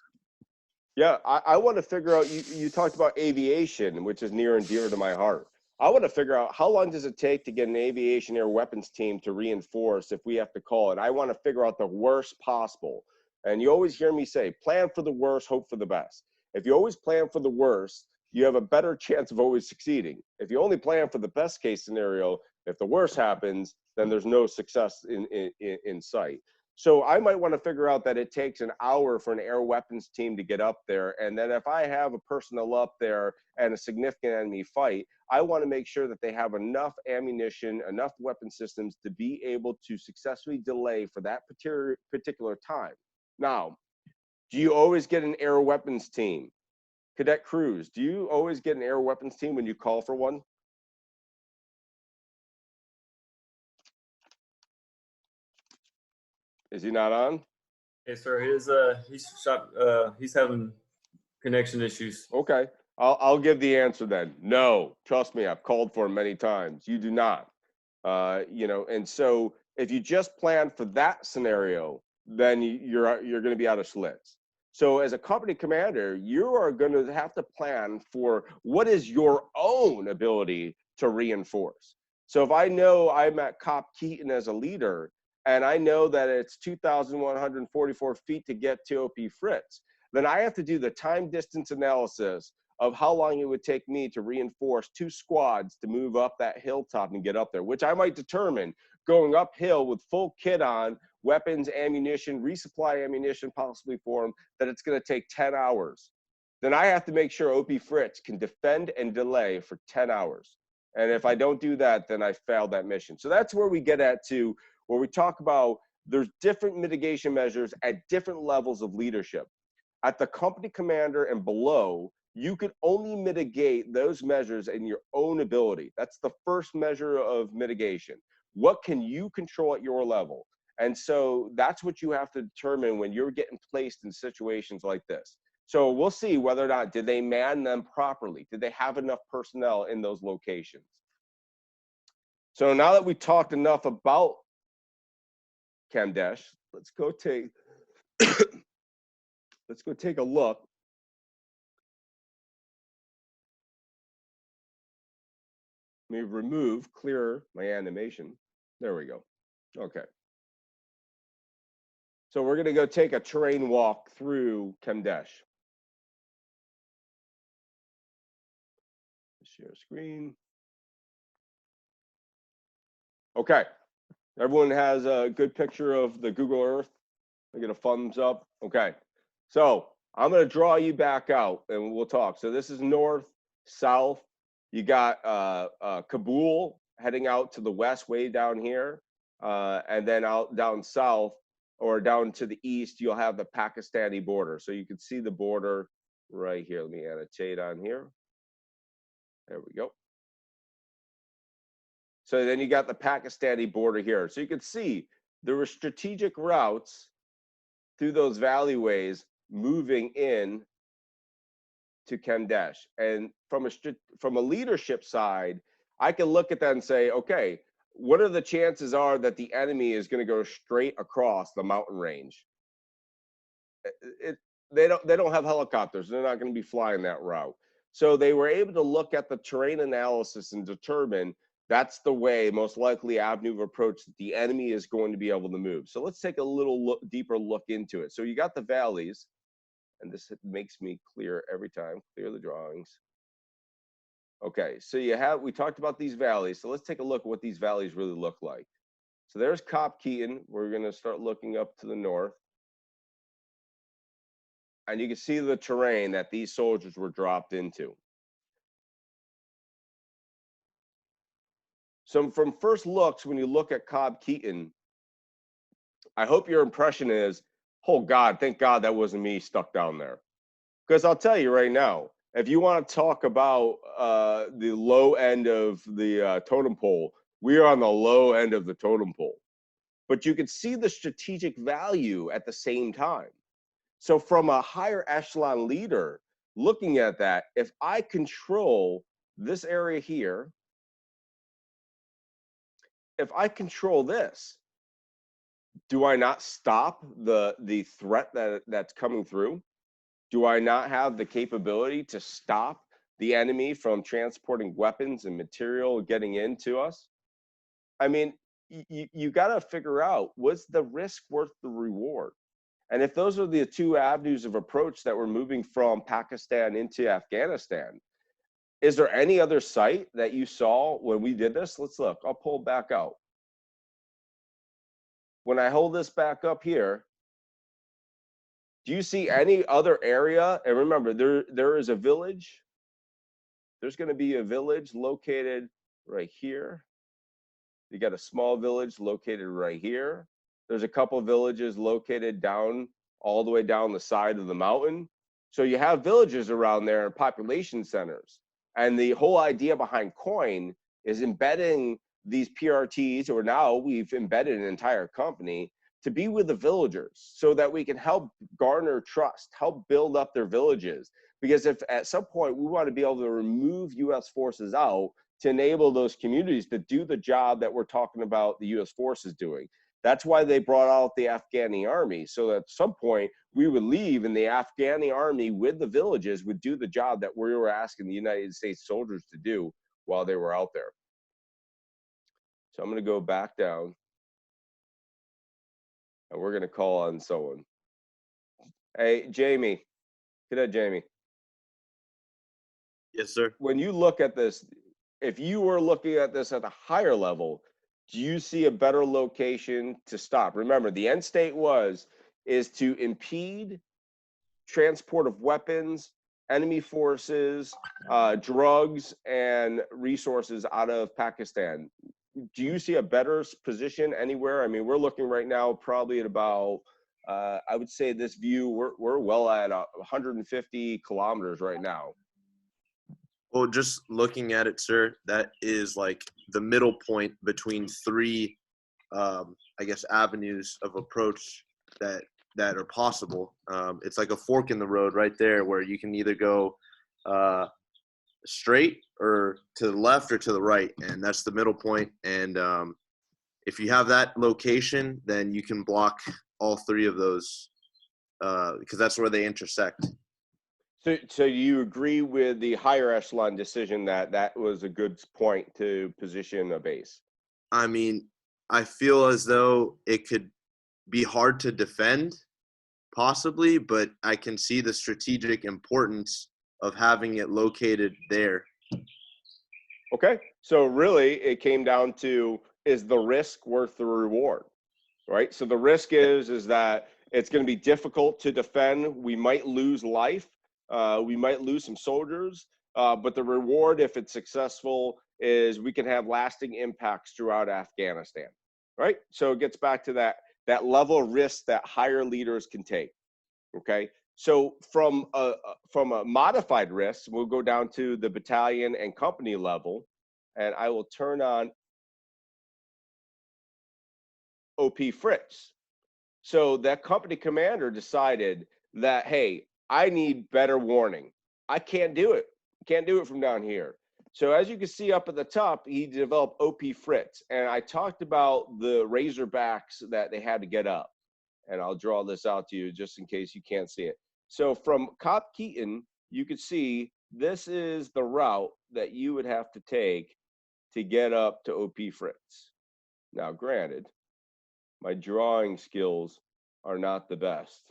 Speaker 4: Yeah, I want to figure out, you talked about aviation, which is near and dear to my heart. I want to figure out how long does it take to get an aviation air weapons team to reinforce if we have to call it. I want to figure out the worst possible. And you always hear me say, plan for the worst, hope for the best. If you always plan for the worst, you have a better chance of always succeeding. If you only plan for the best case scenario, if the worst happens, then there's no success in sight. So I might want to figure out that it takes an hour for an air weapons team to get up there. And then if I have a personnel up there and a significant enemy fight, I want to make sure that they have enough ammunition, enough weapon systems to be able to successfully delay for that particular time. Now, do you always get an air weapons team? Cadet Cruz, do you always get an air weapons team when you call for one? Is he not on?
Speaker 15: Hey, sir, he's having connection issues.
Speaker 4: Okay, I'll give the answer then. No, trust me, I've called for him many times. You do not. You know, and so if you just plan for that scenario, then you're going to be out of Schlitz. So as a company commander, you are going to have to plan for what is your own ability to reinforce. So if I know I'm at COP Keating as a leader, and I know that it's 2,144 feet to get to OP Fritz, then I have to do the time distance analysis of how long it would take me to reinforce 2 squads to move up that hilltop and get up there, which I might determine going uphill with full kit on, weapons, ammunition, resupply ammunition possibly for them, that it's going to take 10 hours. Then I have to make sure OP Fritz can defend and delay for 10 hours. And if I don't do that, then I failed that mission. So that's where we get at to where we talk about there's different mitigation measures at different levels of leadership. At the company commander and below, you can only mitigate those measures in your own ability. That's the first measure of mitigation. What can you control at your level? And so that's what you have to determine when you're getting placed in situations like this. So we'll see whether or not, did they man them properly? Did they have enough personnel in those locations? So now that we talked enough about Kamdesh, let's go take a look. Let me clear my animation. There we go. Okay. So we're going to go take a terrain walk through Kamdesh. Share screen. Okay. Everyone has a good picture of the Google Earth. I get a thumbs up. Okay. So I'm going to draw you back out and we'll talk. So this is north, south. You got Kabul heading out to the west, way down here. And then out down south or down to the east, you'll have the Pakistani border. So you can see the border right here. Let me annotate on here. There we go. So then you got the Pakistani border here. So you can see there were strategic routes through those valleyways moving in to Kamdesh. And from a leadership side, I can look at that and say, okay, what are the chances are that the enemy is going to go straight across the mountain range? They don't have helicopters. They're not going to be flying that route. So they were able to look at the terrain analysis and determine that's the way, most likely avenue of approach that the enemy is going to be able to move. So let's take a little deeper look into it. So you got the valleys, and this makes me clear every time, clear the drawings. Okay, so we talked about these valleys. So let's take a look at what these valleys really look like. So there's COP Keating. We're going to start looking up to the north. And you can see the terrain that these soldiers were dropped into. So from first looks, when you look at COP Keating, I hope your impression is, oh God, thank God that wasn't me stuck down there. Because I'll tell you right now, if you want to talk about the low end of the totem pole, we are on the low end of the totem pole. But you can see the strategic value at the same time. So from a higher echelon leader, looking at that, if I control this area here, if I control this, do I not stop the threat that's coming through? Do I not have the capability to stop the enemy from transporting weapons and material getting into us? I mean, you got to figure out, was the risk worth the reward? And if those are the two avenues of approach that we're moving from Pakistan into Afghanistan, is there any other site that you saw when we did this? Let's look. I'll pull back out. when I hold this back up here, do you see any other area? And remember, there is a village. There's going to be a village located right here. You got a small village located right here. There's a couple villages located down all the way down the side of the mountain. So you have villages around there and population centers. And the whole idea behind COIN is embedding these PRTs, or now we've embedded an entire company to be with the villagers so that we can help garner trust, help build up their villages. Because if at some point we want to be able to remove US forces out to enable those communities to do the job that we're talking about the US forces doing. That's why they brought out the Afghani army. So at some point we would leave and the Afghani army with the villages would do the job that we were asking the United States soldiers to do while they were out there. So I'm going to go back down. And we're going to call on someone. Hey, Jamie. Get that, Jamie.
Speaker 16: Yes, sir.
Speaker 4: When you look at this, if you were looking at this at a higher level, do you see a better location to stop? Remember, the end state is to impede transport of weapons, enemy forces, drugs, and resources out of Pakistan. Do you see a better position anywhere? I mean, we're looking right now probably at about, I would say this view, we're well at 150 kilometers right now.
Speaker 16: Well, just looking at it, sir, that is like the middle point between three, I guess, avenues of approach that are possible. It's like a fork in the road right there where you can either go straight or to the left or to the right, and that's the middle point. And if you have that location, then you can block all three of those because that's where they intersect.
Speaker 4: So you agree with the higher echelon decision that was a good point to position a base?
Speaker 16: I mean, I feel as though it could be hard to defend, possibly, but I can see the strategic importance of having it located there.
Speaker 4: Okay, so really it came down to, is the risk worth the reward, right? So the risk is that it's going to be difficult to defend. We might lose life. We might lose some soldiers, but the reward, if it's successful, is we can have lasting impacts throughout Afghanistan, right? So it gets back to that level of risk that higher leaders can take. Okay, so from a modified risk, we'll go down to the battalion and company level, and I will turn on OP Fritz. So that company commander decided that, hey, I need better warning. I can't do it. Can't do it from down here. So as you can see up at the top, he developed OP Fritz. And I talked about the Razorbacks that they had to get up. And I'll draw this out to you just in case you can't see it. So from COP Keating, you can see this is the route that you would have to take to get up to OP Fritz. Now, granted, my drawing skills are not the best.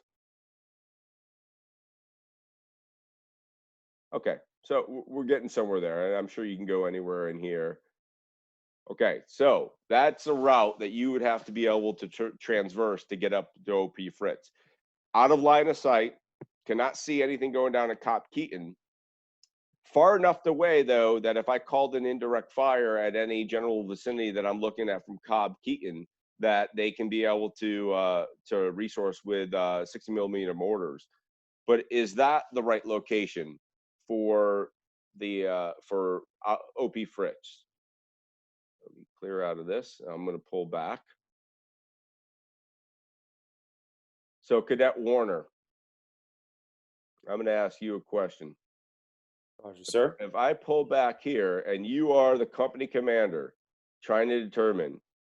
Speaker 4: Okay, so we're getting somewhere there, and I'm sure you can go anywhere in here. Okay, so that's a route that you would have to be able to transverse to get up to OP Fritz. Out of line of sight, cannot see anything going down at COP Keating. Far enough away, though, that if I called an indirect fire at any general vicinity that I'm looking at from COP Keating, that they can be able to resource with 60 millimeter mortars. But is that the right location for the OP Fritz? Let me clear out of this. I'm going to pull back. So Cadet Warner, I'm going to ask you a question.
Speaker 15: Roger, sir.
Speaker 4: If I pull back here and you are the company commander trying to determine,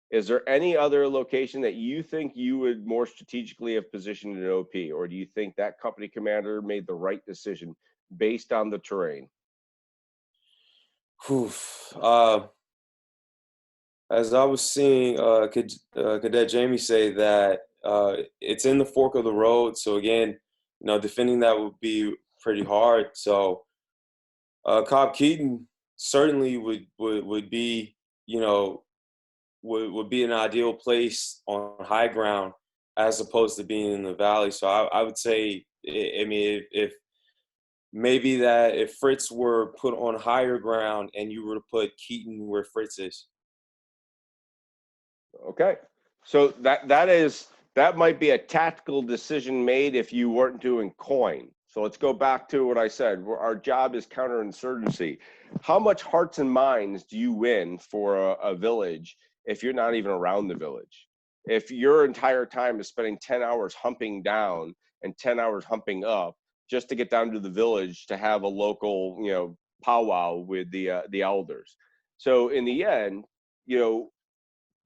Speaker 4: is there any other location that you think you would more strategically have positioned an OP, or do you think that company commander made the right decision based on the terrain?
Speaker 15: As I was seeing Cadet Jamie say that it's in the fork of the road. So again, defending that would be pretty hard. So COP Keating certainly would be, would be an ideal place on high ground as opposed to being in the valley. So I would say, I mean, if maybe that if Fritz were put on higher ground and you were to put Keating where Fritz is.
Speaker 4: Okay, so that might be a tactical decision made if you weren't doing coin. So let's go back to what I said. Our job is counterinsurgency. How much hearts and minds do you win for a village if you're not even around the village? If your entire time is spending 10 hours humping down and 10 hours humping up just to get down to the village to have a local, powwow with the elders. So in the end,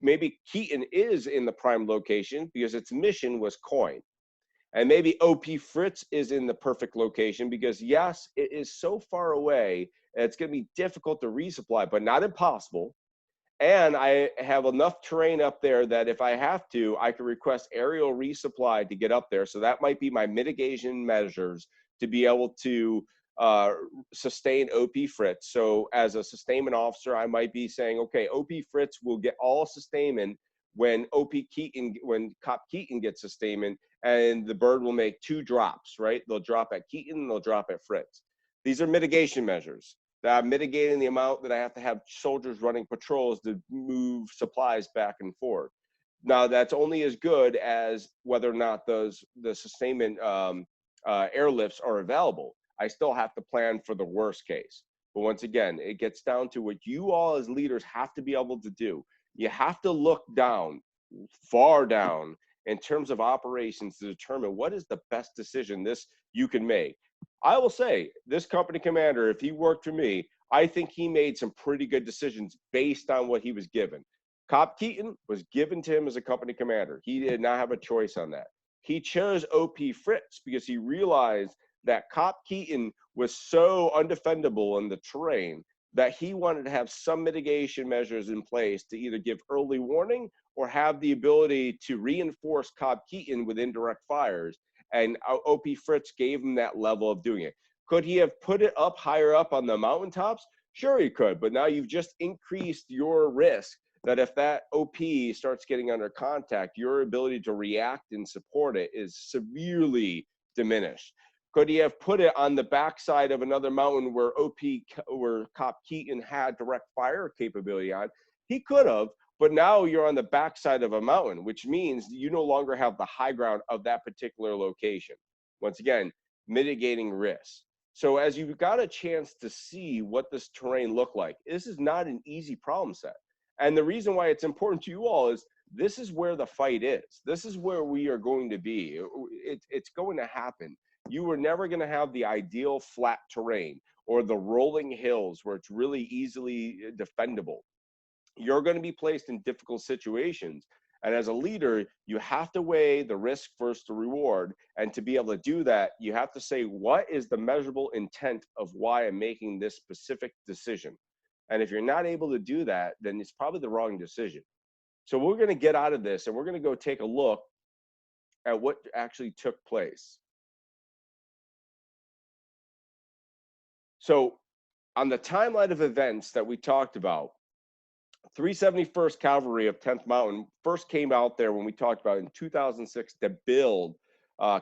Speaker 4: maybe Keating is in the prime location because its mission was coin. And maybe OP Fritz is in the perfect location because, yes, it is so far away and it's going to be difficult to resupply, but not impossible. And I have enough terrain up there that if I have to, I can request aerial resupply to get up there. So that might be my mitigation measures to be able to sustain OP Fritz. So as a sustainment officer, I might be saying, okay, OP Fritz will get all sustainment when when COP Keating gets sustainment, and the bird will make 2 drops, right? They'll drop at Keating and they'll drop at Fritz. These are mitigation measures. That I'm mitigating the amount that I have to have soldiers running patrols to move supplies back and forth. Now, that's only as good as whether or not the sustainment airlifts are available. I still have to plan for the worst case. But once again, it gets down to what you all as leaders have to be able to do. You have to look down, far down, in terms of operations to determine what is the best decision you can make. I will say, this company commander, if he worked for me, I think he made some pretty good decisions based on what he was given. COP Keating was given to him as a company commander. He did not have a choice on that. He chose OP Fritz because he realized that COP Keating was so undefendable in the terrain that he wanted to have some mitigation measures in place to either give early warning or have the ability to reinforce COP Keating with indirect fires. And OP Fritz gave him that level of doing it. Could he have put it up higher up on the mountaintops? Sure he could, but now you've just increased your risk that if that OP starts getting under contact, your ability to react and support it is severely diminished. Could he have put it on the backside of another mountain where COP Keating had direct fire capability on? He could have, but now you're on the backside of a mountain, which means you no longer have the high ground of that particular location. Once again, mitigating risks. So as you've got a chance to see what this terrain looked like, this is not an easy problem set. And the reason why it's important to you all is this is where the fight is. This is where we are going to be. It's going to happen. You are never going to have the ideal flat terrain or the rolling hills where it's really easily defendable. You're going to be placed in difficult situations. And as a leader, you have to weigh the risk versus the reward. And to be able to do that, you have to say, what is the measurable intent of why I'm making this specific decision? And if you're not able to do that, then it's probably the wrong decision. So we're going to get out of this and we're going to go take a look at what actually took place. So on the timeline of events that we talked about, 371st Cavalry of 10th Mountain first came out there when we talked about in 2006 to build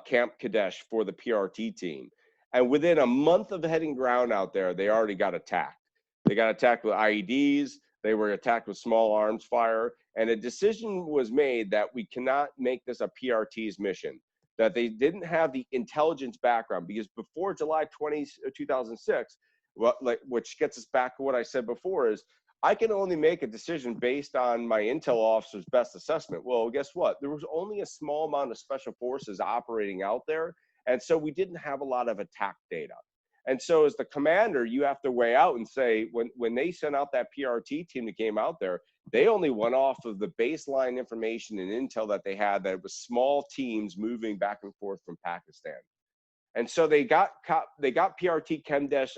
Speaker 4: Camp Kadesh for the PRT team. And within a month of heading ground out there, they already got attacked. They got attacked with IEDs. They were attacked with small arms fire. And a decision was made that we cannot make this a PRT's mission, that they didn't have the intelligence background, because before July 20, 2006, which gets us back to what I said before, is I can only make a decision based on my intel officer's best assessment. Well, guess what? There was only a small amount of special forces operating out there. And so we didn't have a lot of attack data. And so as the commander, you have to weigh out and say, when they sent out that PRT team that came out there, they only went off of the baseline information and intel that they had, that it was small teams moving back and forth from Pakistan. And so they got PRT Chemdesh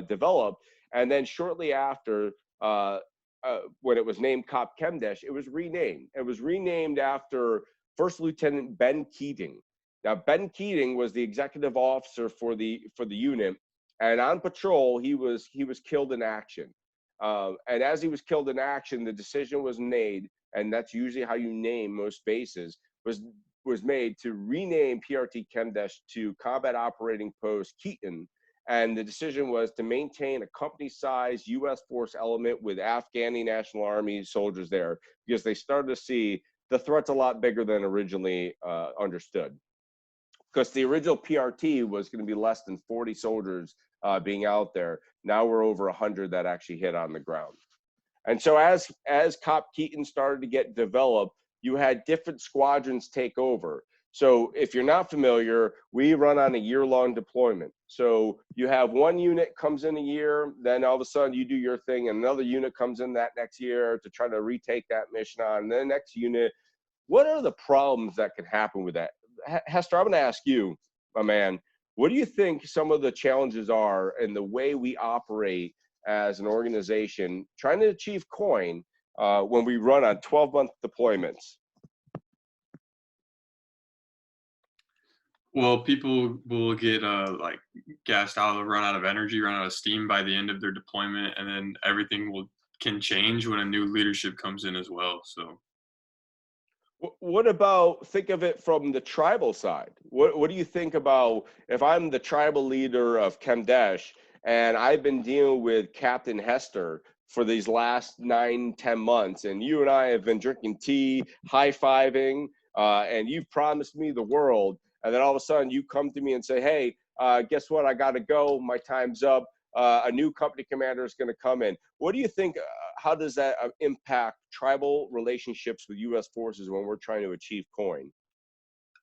Speaker 4: developed, and then shortly after, when it was named COP Chemdesh, it was renamed. It was renamed after First Lieutenant Ben Keating. Now, Ben Keating was the executive officer for the unit, and on patrol, he was killed in action. And as he was killed in action, the decision was made and that's usually how you name most bases, was made to rename PRT Chemdesh to Combat Operating Post Keating. And the decision was to maintain a company-sized U.S. force element with Afghani National Army soldiers there, because they started to see the threat's a lot bigger than originally understood. Because the original PRT was going to be less than 40 soldiers being out there. Now we're over 100 that actually hit on the ground. And so as COP Keating started to get developed, you had different squadrons take over. So if you're not familiar, we run on a year-long deployment. So you have one unit comes in a year, then all of a sudden you do your thing, and another unit comes in that next year to try to retake that mission on. And then the next unit, what are the problems that can happen with that? Hester, I'm going to ask you, my man, what do you think some of the challenges are in the way we operate as an organization trying to achieve COIN when we run on 12-month deployments?
Speaker 17: Well, people will get like gassed out, run out of energy, run out of steam by the end of their deployment, and then everything can change when a new leadership comes in as well. So,
Speaker 4: what about, think of it from the tribal side? What do you think about if I'm the tribal leader of Chemdesh and I've been dealing with Captain Hester for these last 9-10 months, and you and I have been drinking tea, high-fiving, and you've promised me the world, and then all of a sudden you come to me and say, hey, guess what, I got to go, my time's up, a new company commander is going to come in. What do you think, how does that impact tribal relationships with U.S. forces when we're trying to achieve COIN?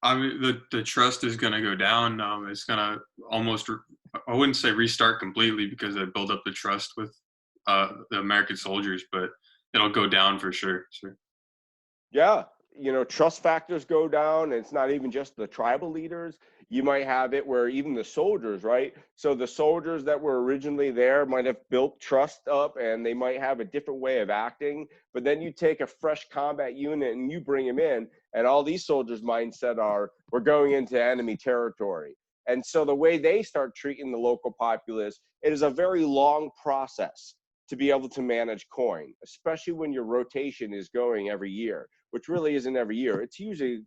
Speaker 17: I mean, the trust is going to go down. It's going to almost, I wouldn't say restart completely, because they build up the trust with the American soldiers, but it'll go down for sure.
Speaker 4: Yeah, you know, trust factors go down, and it's not even just the tribal leaders. You might have it where even the soldiers, right? So the soldiers that were originally there might have built trust up, and they might have a different way of acting, but then you take a fresh combat unit and you bring them in, and all these soldiers' mindset are, we're going into enemy territory. And so the way they start treating the local populace, it is a very long process to be able to manage COIN, especially when your rotation is going every year, which really isn't every year. It's usually,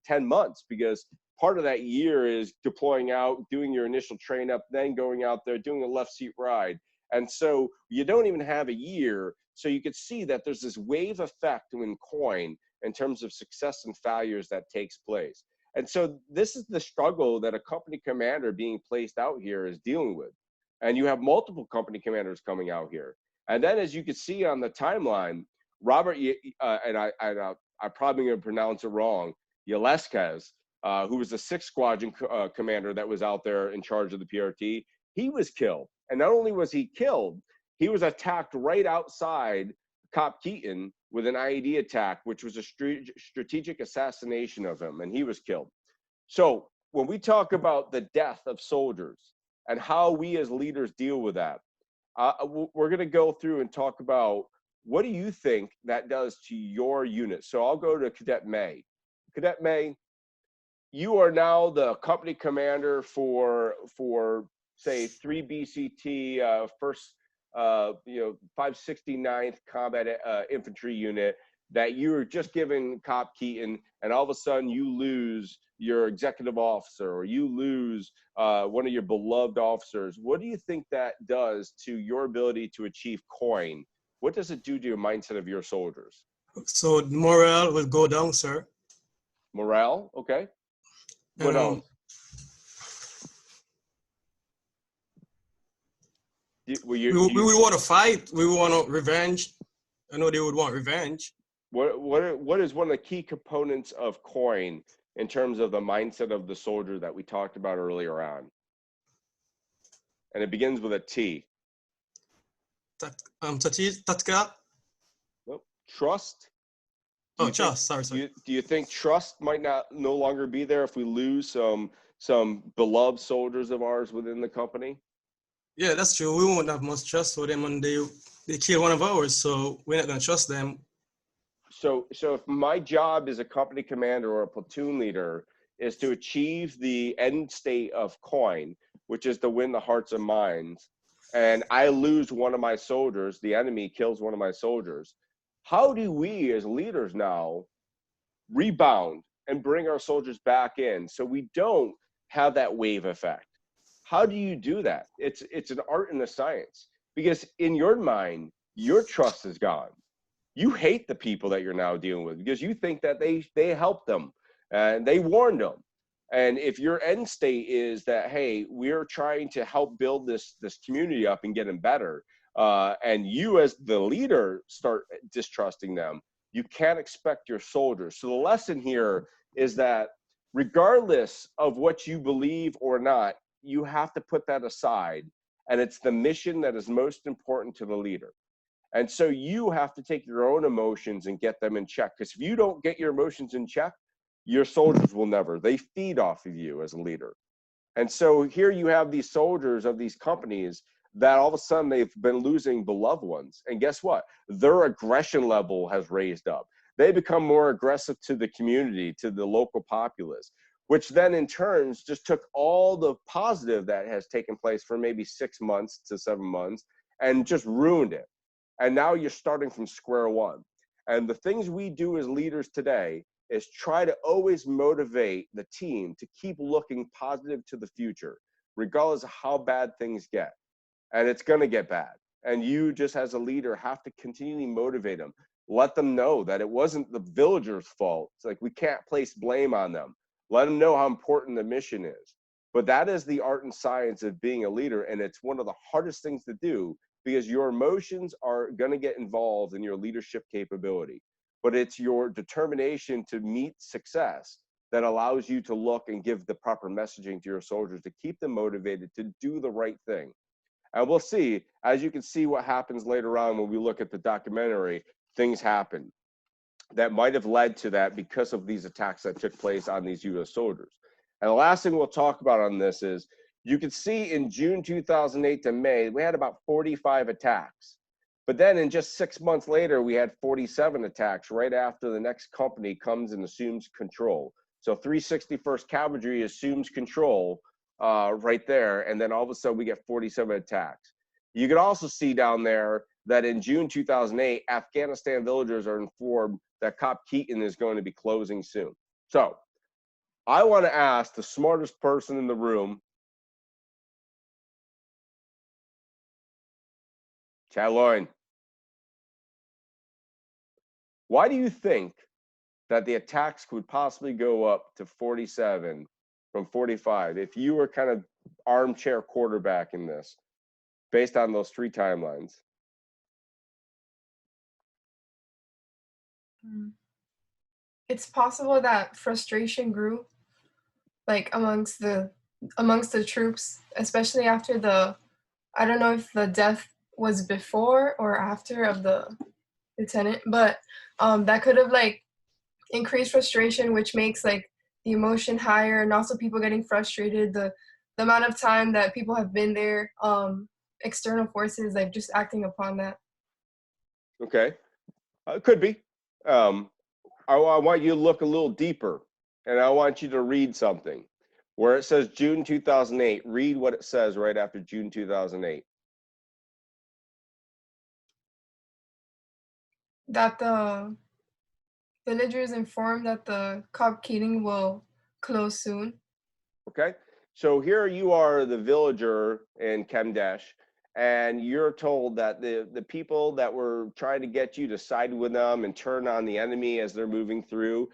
Speaker 4: 10 months, because part of that year is deploying out, doing your initial train up, then going out there, doing a left seat ride. And so you don't even have a year. So you could see that there's this wave effect in COIN in terms of success and failures that takes place. And so this is the struggle that a company commander being placed out here is dealing with. And you have multiple company commanders coming out here. And then, as you can see on the timeline, Robert, and I'm probably going to pronounce it wrong, Yeleskes, who was the 6th Squadron commander that was out there in charge of the PRT, he was killed. And not only was he killed, he was attacked right outside COP Keating with an IED attack, which was a strategic assassination of him, and he was killed. So when we talk about the death of soldiers and how we as leaders deal with that, we're going to go through and talk about what do you think that does to your unit. So I'll go to Cadet May. Cadet May, you are now the company commander for say 3 BCT, first 569th Combat Infantry Unit, that you were just given COP Keating, and all of a sudden you lose your executive officer, or you lose one of your beloved officers. What do you think that does to your ability to achieve COIN? What does it do to your mindset of your soldiers?
Speaker 18: So morale will go down, sir.
Speaker 4: Morale, okay. What else?
Speaker 18: We want to fight. We want revenge. I know they would want revenge.
Speaker 4: What is one of the key components of COIN in terms of the mindset of the soldier that we talked about earlier on? And it begins with a T.
Speaker 18: Tatka?
Speaker 4: Nope. Trust.
Speaker 18: Trust. Sorry.
Speaker 4: Do you think trust might no longer be there if we lose some beloved soldiers of ours within the company?
Speaker 18: Yeah, that's true. We won't have much trust for them, and they kill one of ours, so we're not going to trust them.
Speaker 4: So if my job as a company commander or a platoon leader is to achieve the end state of COIN, which is to win the hearts and minds, and I lose one of my soldiers, the enemy kills one of my soldiers, How do we as leaders now rebound and bring our soldiers back in so we don't have that wave effect? How do you do that? It's an art and a science, because in your mind, your trust is gone. You hate the people that you're now dealing with because you think that they helped them and they warned them. And if your end state is that, hey, we're trying to help build this community up and get them better, and you as the leader start distrusting them, you can't expect your soldiers. So the lesson here is that regardless of what you believe or not, you have to put that aside. And it's the mission that is most important to the leader. And so you have to take your own emotions and get them in check. Because if you don't get your emotions in check, your soldiers will never. They feed off of you as a leader. And so here you have these soldiers of these companies that all of a sudden they've been losing beloved ones. And guess what? Their aggression level has raised up. They become more aggressive to the community, to the local populace, which then in turn just took all the positive that has taken place for maybe 6 months to 7 months and just ruined it. And now you're starting from square one. And the things we do as leaders today is try to always motivate the team to keep looking positive to the future, regardless of how bad things get. And it's going to get bad. And you just as a leader have to continually motivate them. Let them know that it wasn't the villagers' fault. It's like we can't place blame on them. Let them know how important the mission is. But that is the art and science of being a leader. And it's one of the hardest things to do, because your emotions are going to get involved in your leadership capability. But it's your determination to meet success that allows you to look and give the proper messaging to your soldiers to keep them motivated to do the right thing. And we'll see, as you can see what happens later on when we look at the documentary, things happen that might have led to that because of these attacks that took place on these U.S. soldiers. And the last thing we'll talk about on this is, you can see in June 2008 to May, we had about 45 attacks. But then in just 6 months later, we had 47 attacks right after the next company comes and assumes control. So 361st Cavalry assumes control right there. And then all of a sudden we get 47 attacks. You can also see down there that in June 2008, Afghanistan villagers are informed that COP Keating is going to be closing soon. So I want to ask the smartest person in the room, Chad Loyne, why do you think that the attacks could possibly go up to 47 from 45 if you were kind of armchair quarterback in this, based on those three timelines?
Speaker 19: It's possible that frustration grew, like amongst the troops, especially after the, I don't know if the death was before or after of the lieutenant, but that could have like increased frustration, which makes like the emotion higher, and also people getting frustrated, the amount of time that people have been there, external forces like just acting upon that.
Speaker 4: Okay, could be. I want you to look a little deeper, and I want you to read something where it says June 2008. Read what it says right after June 2008.
Speaker 19: That the villagers informed that the COP Keating will close soon.
Speaker 4: Okay, so here you are, the villager in Kemdesh, and you're told that the people that were trying to get you to side with them and turn on the enemy as they're moving through,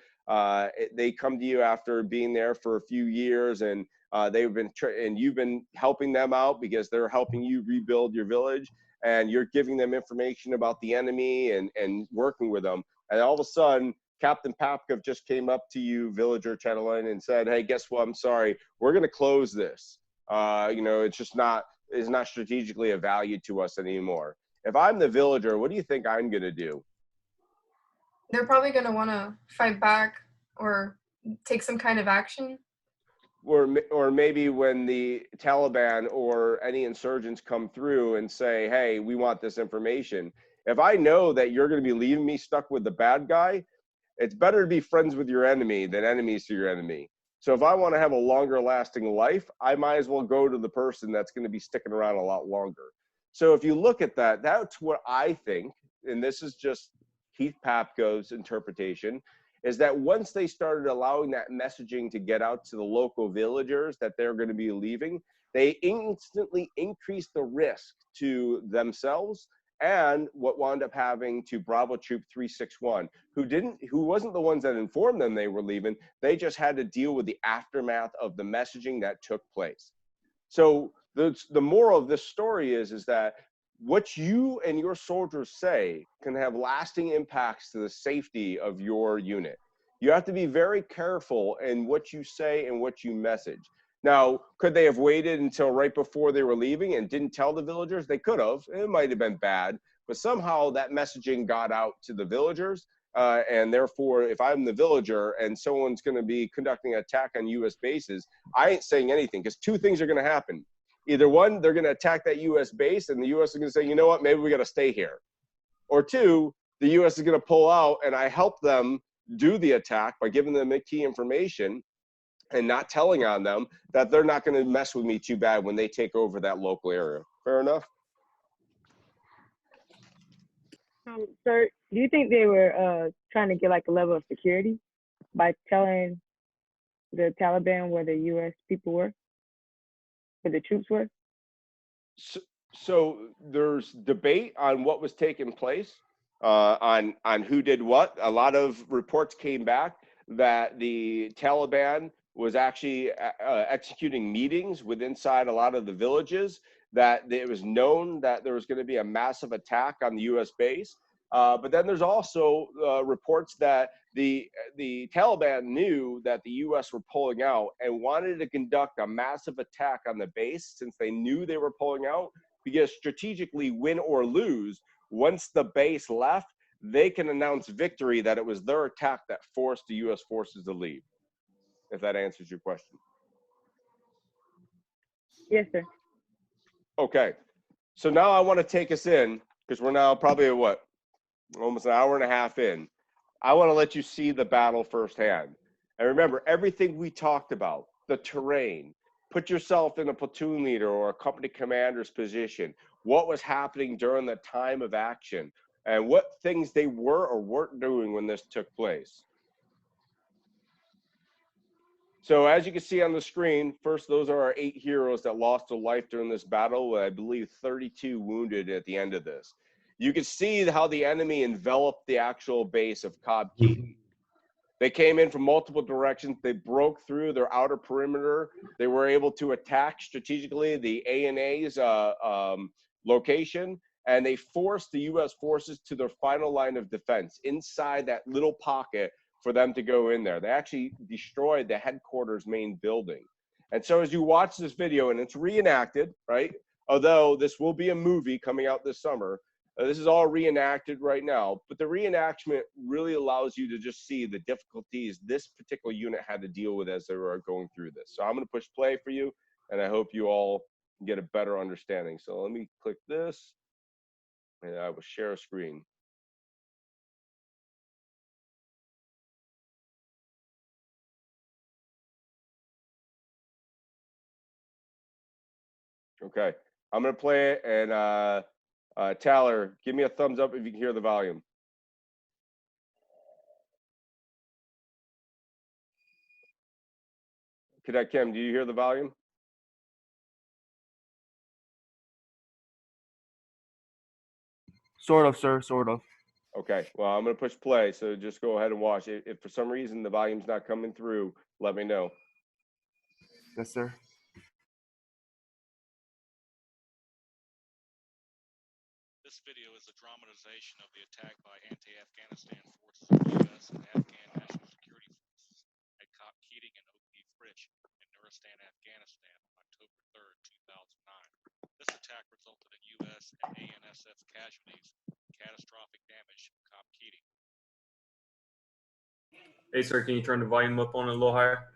Speaker 4: they come to you after being there for a few years, and they've been and you've been helping them out because they're helping you rebuild your village, and you're giving them information about the enemy and working with them, and all of a sudden Captain Papkov just came up to you, villager Chatelaine, and said, "Hey, guess what? I'm sorry, we're going to close this. You know, it's just not strategically of value to us anymore." If I'm the villager, what do you think I'm going to do?
Speaker 19: They're probably going to want to fight back or take some kind of action.
Speaker 4: Or maybe when the Taliban or any insurgents come through and say, "Hey, we want this information." If I know that you're going to be leaving me stuck with the bad guy, it's better to be friends with your enemy than enemies to your enemy. So if I want to have a longer lasting life, I might as well go to the person that's going to be sticking around a lot longer. So if you look at that, that's what I think, and this is just Keith Papko's interpretation, is that once they started allowing that messaging to get out to the local villagers that they're going to be leaving, they instantly increased the risk to themselves and what wound up having to Bravo Troop 361, who wasn't the ones that informed them they were leaving. They just had to deal with the aftermath of the messaging that took place. So the moral of this story is that what you and your soldiers say can have lasting impacts to the safety of your unit. You have to be very careful in what you say and what you message. Now, could they have waited until right before they were leaving and didn't tell the villagers? They could have. It might have been bad, but somehow that messaging got out to the villagers. And therefore, if I'm the villager and someone's going to be conducting an attack on U.S. bases, I ain't saying anything, because two things are going to happen. Either one, they're going to attack that U.S. base, and the U.S. is going to say, you know what, maybe we got to stay here. Or two, the U.S. is going to pull out, and I help them do the attack by giving them key information and not telling on them that they're not going to mess with me too bad when they take over that local area. Fair enough?
Speaker 11: Sir, do you think they were trying to get like a level of security by telling the Taliban where the U.S. people were, where the troops were?
Speaker 4: So there's debate on what was taking place, on who did what. A lot of reports came back that the Taliban was actually executing meetings with inside a lot of the villages, that it was known that there was going to be a massive attack on the U.S. base. But then there's also reports that the Taliban knew that the U.S. were pulling out and wanted to conduct a massive attack on the base, since they knew they were pulling out, because strategically, win or lose, once the base left, they can announce victory that it was their attack that forced the U.S. forces to leave, if that answers your question.
Speaker 11: Yes, sir.
Speaker 4: Okay, so now I want to take us in, because we're now probably at what, almost an hour and a half in. I want to let you see the battle firsthand. And remember, everything we talked about, the terrain, put yourself in a platoon leader or a company commander's position, what was happening during the time of action, and what things they were or weren't doing when this took place. So as you can see on the screen, first, those are our 8 heroes that lost their life during this battle, with, I believe, 32 wounded at the end of this. You can see how the enemy enveloped the actual base of COP Keating. They came in from multiple directions. They broke through their outer perimeter. They were able to attack strategically the ANA's location, and they forced the U.S. forces to their final line of defense inside that little pocket for them to go in there. They actually destroyed the headquarters main building. And so as you watch this video, and it's reenacted, right? Although this will be a movie coming out this summer, this is all reenacted right now, but the reenactment really allows you to just see the difficulties this particular unit had to deal with as they were going through this. So I'm going to push play for you, and I hope you all get a better understanding. So let me click this, and I will share a screen. Okay, I'm going to play it, and Tyler, give me a thumbs up if you can hear the volume. Cadet Kim, do you hear the volume?
Speaker 12: Sort of, sir, sort of.
Speaker 4: Okay, well, I'm going to push play, so just go ahead and watch it. If for some reason the volume's not coming through, let me know.
Speaker 12: Yes, sir.
Speaker 20: This video is a dramatization of the attack by anti-Afghanistan forces of the U.S. and Afghan National Security Forces at COP Keating and OP Frisch in Nuristan, Afghanistan on October 3rd, 2009. This attack resulted in U.S. and ANSF casualties and catastrophic damage from COP Keating.
Speaker 5: Hey, sir, can you turn the volume up on a little higher?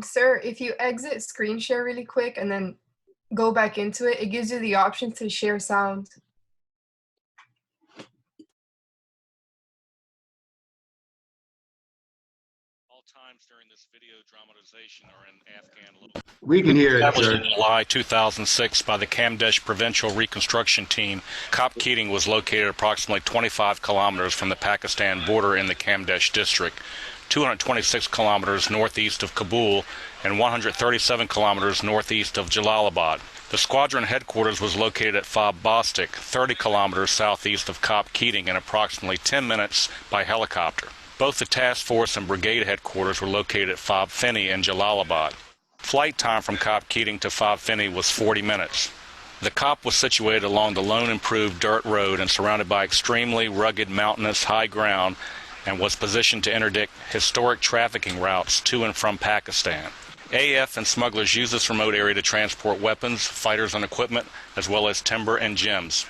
Speaker 19: Sir, if you exit screen share really quick and then go back into it, it gives you the option to share sound.
Speaker 20: All times during this video dramatization are in Afghan local.
Speaker 18: We can hear it,
Speaker 20: Established
Speaker 18: sir.
Speaker 20: in July 2006 by the Kamdesh Provincial Reconstruction Team, COP Keating was located approximately 25 kilometers from the Pakistan border in the Kamdesh district, 226 kilometers northeast of Kabul, and 137 kilometers northeast of Jalalabad. The squadron headquarters was located at Fob Bostik, 30 kilometers southeast of COP Keating, and approximately 10 minutes by helicopter. Both the task force and brigade headquarters were located at Fob Feni in Jalalabad. Flight time from COP Keating to Fob Feni was 40 minutes. The COP was situated along the lone improved dirt road and surrounded by extremely rugged mountainous high ground, and was positioned to interdict historic trafficking routes to and from Pakistan. AF and smugglers used this remote area to transport weapons, fighters and equipment, as well as timber and gems.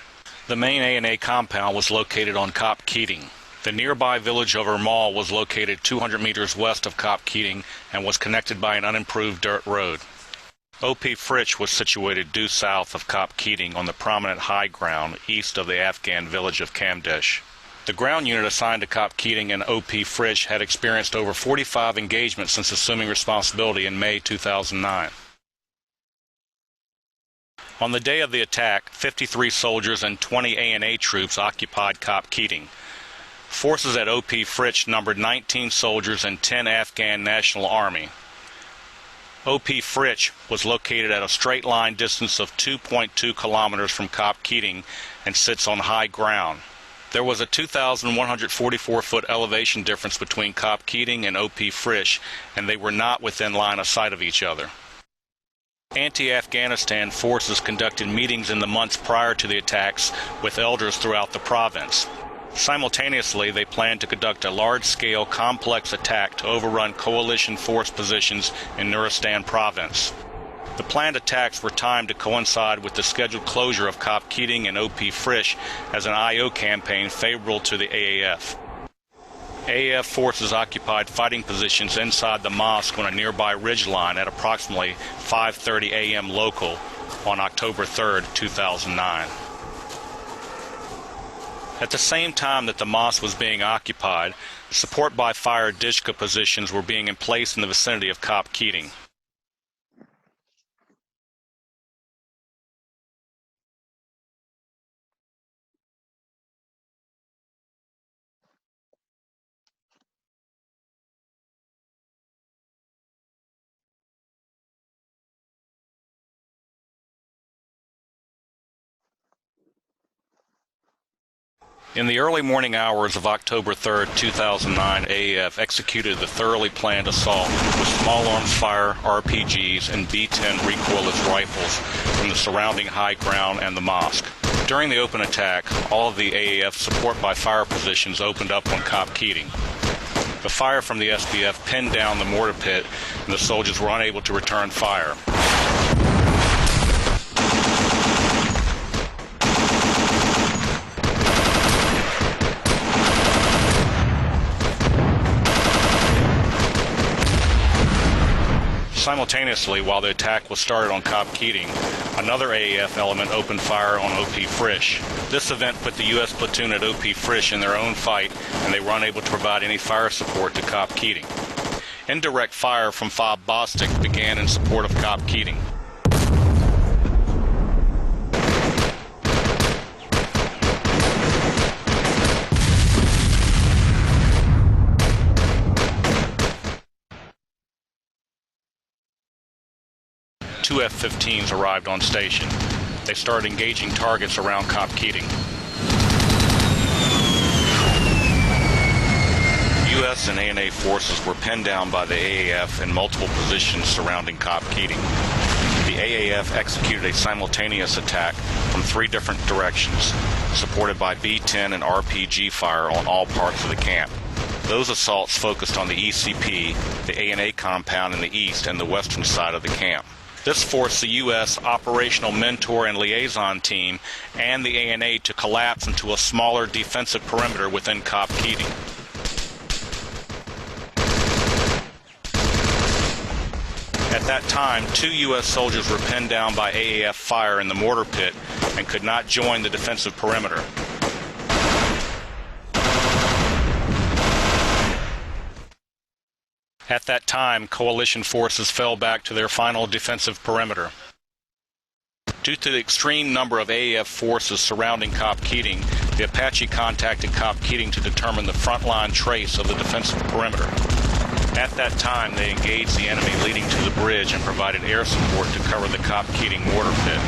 Speaker 20: The main ANA compound was located on COP Keating. The nearby village of Ermal was located 200 meters west of COP Keating and was connected by an unimproved dirt road. OP Fritsch was situated due south of COP Keating on the prominent high ground east of the Afghan village of Kamdesh. The ground unit assigned to COP Keating and OP Fritsch had experienced over 45 engagements since assuming responsibility in May 2009. On the day of the attack, 53 soldiers and 20 ANA troops occupied COP Keating. Forces at OP Fritsch numbered 19 soldiers and 10 Afghan National Army. OP Fritsch was located at a straight line distance of 2.2 kilometers from COP Keating and sits on high ground. There was a 2,144-foot elevation difference between COP Keating and OP Fritsch, and they were not within line of sight of each other. Anti-Afghanistan forces conducted meetings in the months prior to the attacks with elders throughout the province. Simultaneously, they planned to conduct a large-scale, complex attack to overrun coalition force positions in Nuristan province. The planned attacks were timed to coincide with the scheduled closure of COP Keating and OP Fritsch as an IO campaign favorable to the AAF. AAF forces occupied fighting positions inside the mosque on a nearby ridgeline at approximately 5:30 a.m. local on October 3, 2009. At the same time that the mosque was being occupied, support by fire Dishka positions were being in place in the vicinity of COP Keating. In the early morning hours of October 3, 2009, AAF executed the thoroughly planned assault with small arms fire, RPGs, and B-10 recoilless rifles from the surrounding high ground and the mosque. During the open attack, all of the AAF support by fire positions opened up on COP Keating. The fire from the SBF pinned down the mortar pit, and the soldiers were unable to return fire. Simultaneously, while the attack was started on COP Keating, another AAF element opened fire on OP Fritsch. This event put the U.S. platoon at OP Fritsch in their own fight, and they were unable to provide any fire support to COP Keating. Indirect fire from Fob Bostik began in support of COP Keating. Two F-15s arrived on station. They started engaging targets around COP Keating. U.S. and ANA forces were pinned down by the AAF in multiple positions surrounding COP Keating. The AAF executed a simultaneous attack from three different directions, supported by B-10 and RPG fire on all parts of the camp. Those assaults focused on the ECP, the ANA compound in the east and the western side of the camp. This forced the U.S. Operational Mentor and Liaison Team and the ANA to collapse into a smaller defensive perimeter within COP Keating. At that time, 2 U.S. soldiers were pinned down by AAF fire in the mortar pit and could not join the defensive perimeter.
Speaker 21: At that time, coalition forces fell back to their final defensive perimeter. Due to the extreme number of AAF forces surrounding COP Keating, the Apache contacted COP Keating to determine the frontline trace of the defensive perimeter. At that time, they engaged the enemy leading to the bridge and provided air support to cover the COP Keating mortar pit.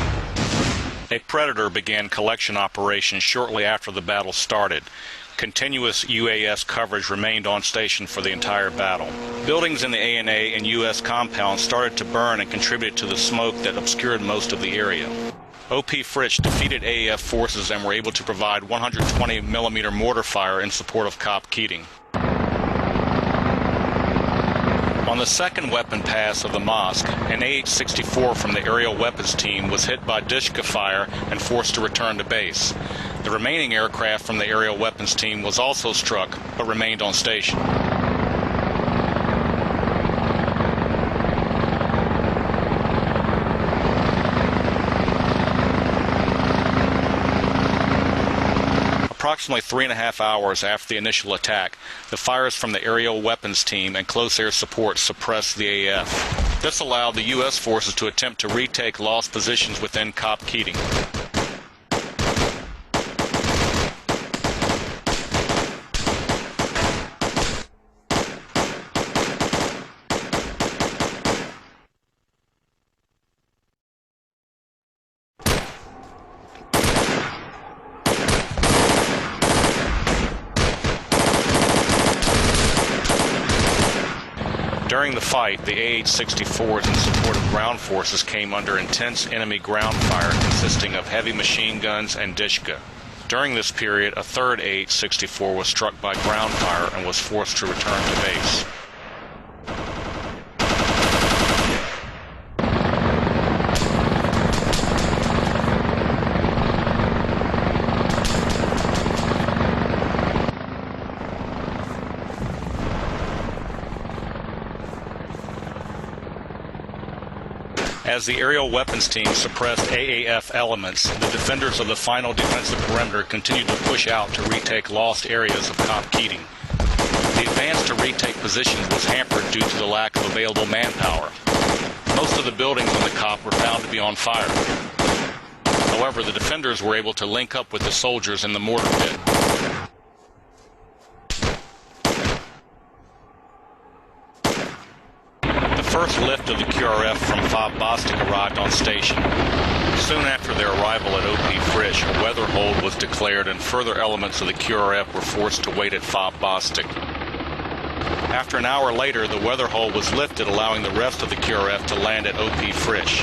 Speaker 21: A Predator began collection operations shortly after the battle started. Continuous UAS coverage remained on station for the entire battle. Buildings in the ANA and U.S. compound started to burn and contributed to the smoke that obscured most of the area. OP Fritsch defeated AAF forces and were able to provide 120mm mortar fire in support of COP Keating. On the second weapon pass of the mosque, an AH-64 from the aerial weapons team was hit by Dishka fire and forced to return to base. The remaining aircraft from the aerial weapons team was also struck, but remained on station. Approximately 3.5 hours after the initial attack, the fires from the aerial weapons team and close air support suppressed the AAF. This allowed the U.S. forces to attempt to retake lost positions within COP Keating. During the fight, the AH-64s in support of ground forces came under intense enemy ground fire consisting of heavy machine guns and Dishka. During this period, a third AH-64 was struck by ground fire and was forced to return to base. As the aerial weapons team suppressed AAF elements, the defenders of the final defensive perimeter continued to push out to retake lost areas of COP Keating. The advance to retake positions was hampered due to the lack of available manpower. Most of the buildings on the COP were found to be on fire. However, the defenders were able to link up with the soldiers in the mortar pit. The first lift of the QRF from FOB Bostik arrived on station. Soon after their arrival at OP Fritsch, a weather hold was declared and further elements of the QRF were forced to wait at FOB Bostik. After an hour later, the weather hold was lifted, allowing the rest of the QRF to land at OP Fritsch.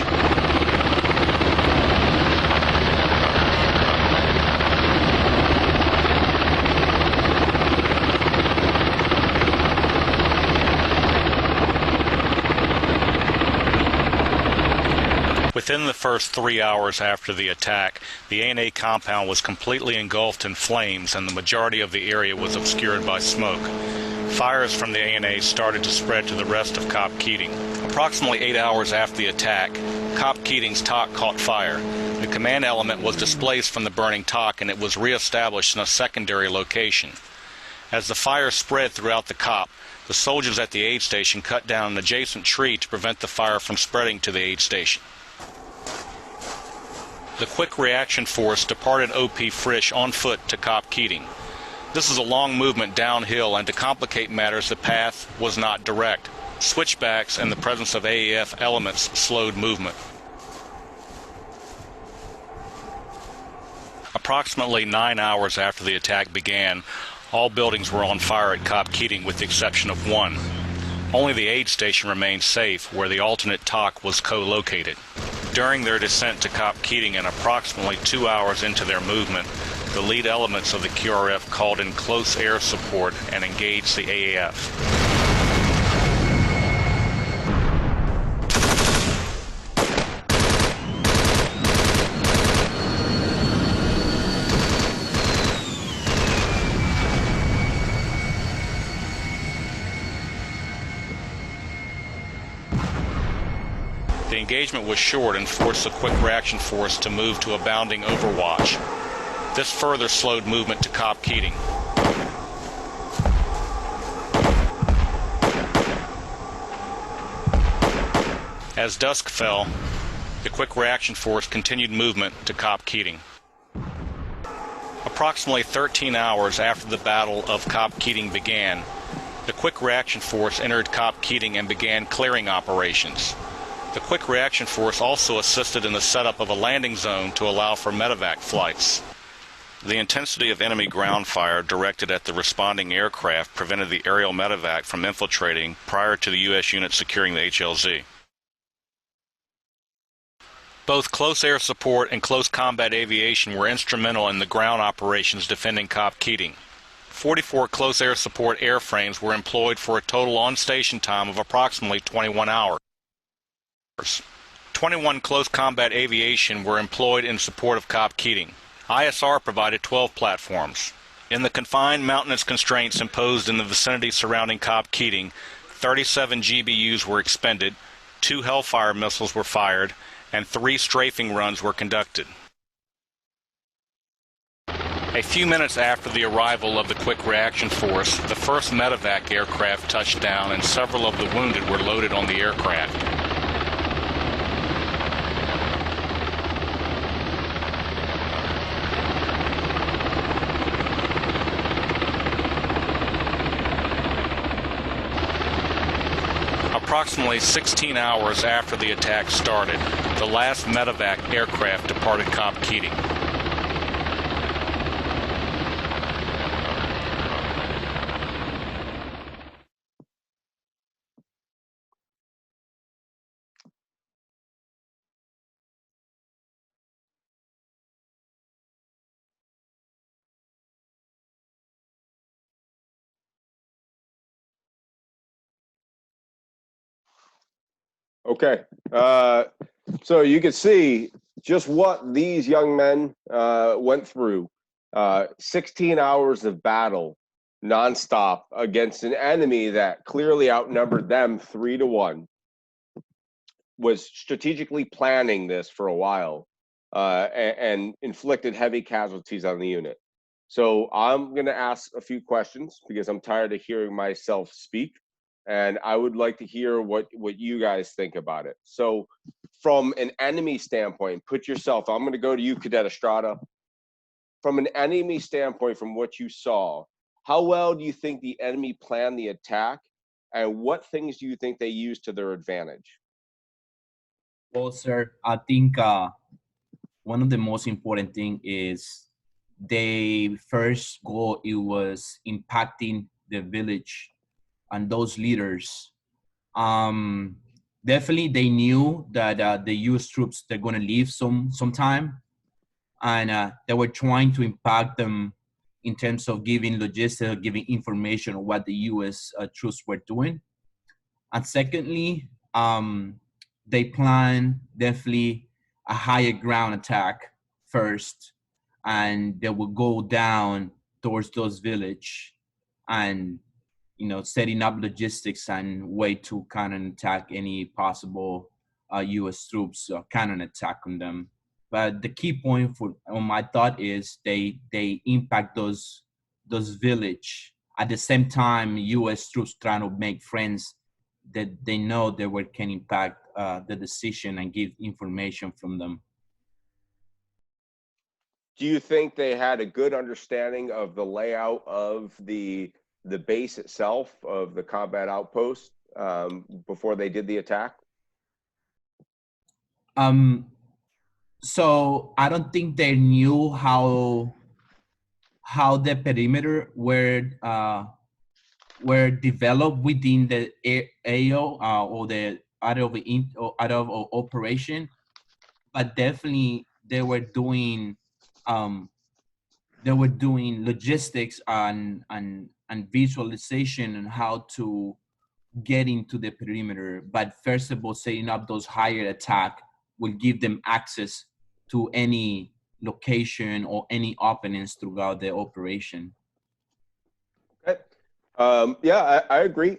Speaker 21: Within the first 3 hours after the attack, the ANA compound was completely engulfed in flames and the majority of the area was obscured by smoke. Fires from the ANA started to spread to the rest of COP Keating. Approximately 8 hours after the attack, COP Keating's TOC caught fire. The command element was displaced from the burning TOC and it was reestablished in a secondary location. As the fire spread throughout the COP, the soldiers at the aid station cut down an adjacent tree to prevent the fire from spreading to the aid station. The Quick Reaction Force departed OP Fritsch on foot to COP Keating. This is a long movement downhill, and to complicate matters, the path was not direct. Switchbacks and the presence of AAF elements slowed movement. Approximately 9 hours after the attack began, all buildings were on fire at COP Keating with the exception of one. Only the aid station remained safe, where the alternate TOC was co-located. During their descent to COP Keating and approximately 2 hours into their movement, the lead elements of the QRF called in close air support and engaged the AAF. The engagement was short and forced the Quick Reaction Force to move to a bounding overwatch. This further slowed movement to COP Keating. As dusk fell, the Quick Reaction Force continued movement to COP Keating. Approximately 13 hours after the Battle of COP Keating began, the Quick Reaction Force entered COP Keating and began clearing operations. The Quick Reaction Force also assisted in the setup of a landing zone to allow for medevac flights. The intensity of enemy ground fire directed at the responding aircraft prevented the aerial medevac from infiltrating prior to the U.S. unit securing the HLZ. Both close air support and close combat aviation were instrumental in the ground operations defending COP Keating. 44 close air support airframes were employed for a total on-station time of approximately 21 hours. 21 close combat aviation were employed in support of COP Keating. ISR provided 12 platforms. In the confined mountainous constraints imposed in the vicinity surrounding COP Keating, 37 GBUs were expended, 2 Hellfire missiles were fired, and 3 strafing runs were conducted. A few minutes after the arrival of the Quick Reaction Force, the first medevac aircraft touched down and several of the wounded were loaded on the aircraft. Approximately 16 hours after the attack started, the last medevac aircraft departed COP Keating.
Speaker 4: Okay. So you can see just what these young men went through. 16 hours of battle nonstop against an enemy that clearly outnumbered them 3-1. Was strategically planning this for a while and inflicted heavy casualties on the unit. So I'm going to ask a few questions because I'm tired of hearing myself speak. And I would like to hear what you guys think about it. So from an enemy standpoint, put yourself, I'm going to go to you, Cadet Estrada. From an enemy standpoint, from what you saw, how well do you think the enemy planned the attack? And what things do you think they used to their advantage?
Speaker 2: Well, sir, I think one of the most important thing is they first goal, it was impacting the village and those leaders. Definitely they knew that the US troops, they're going to leave sometime, and they were trying to impact them in terms of giving logistics, giving information on what the US troops were doing. And secondly, they planned definitely a higher ground attack first, and they will go down towards those village and, you know, setting up logistics and way to kind attack any possible U.S. troops cannon attack on them. But the key point on my thought is they impact those village at the same time U.S. troops trying to make friends that they know they can impact the decision and give information from them.
Speaker 4: Do you think they had a good understanding of the layout of the base itself, of the combat outpost, before they did the attack?
Speaker 2: So I don't think they knew how the perimeter were developed within the AO or the out of operation, but definitely they were doing logistics and visualization on how to get into the perimeter. But first of all, setting up those higher attack will give them access to any location or any openings throughout the operation.
Speaker 4: Okay. Yeah, I agree.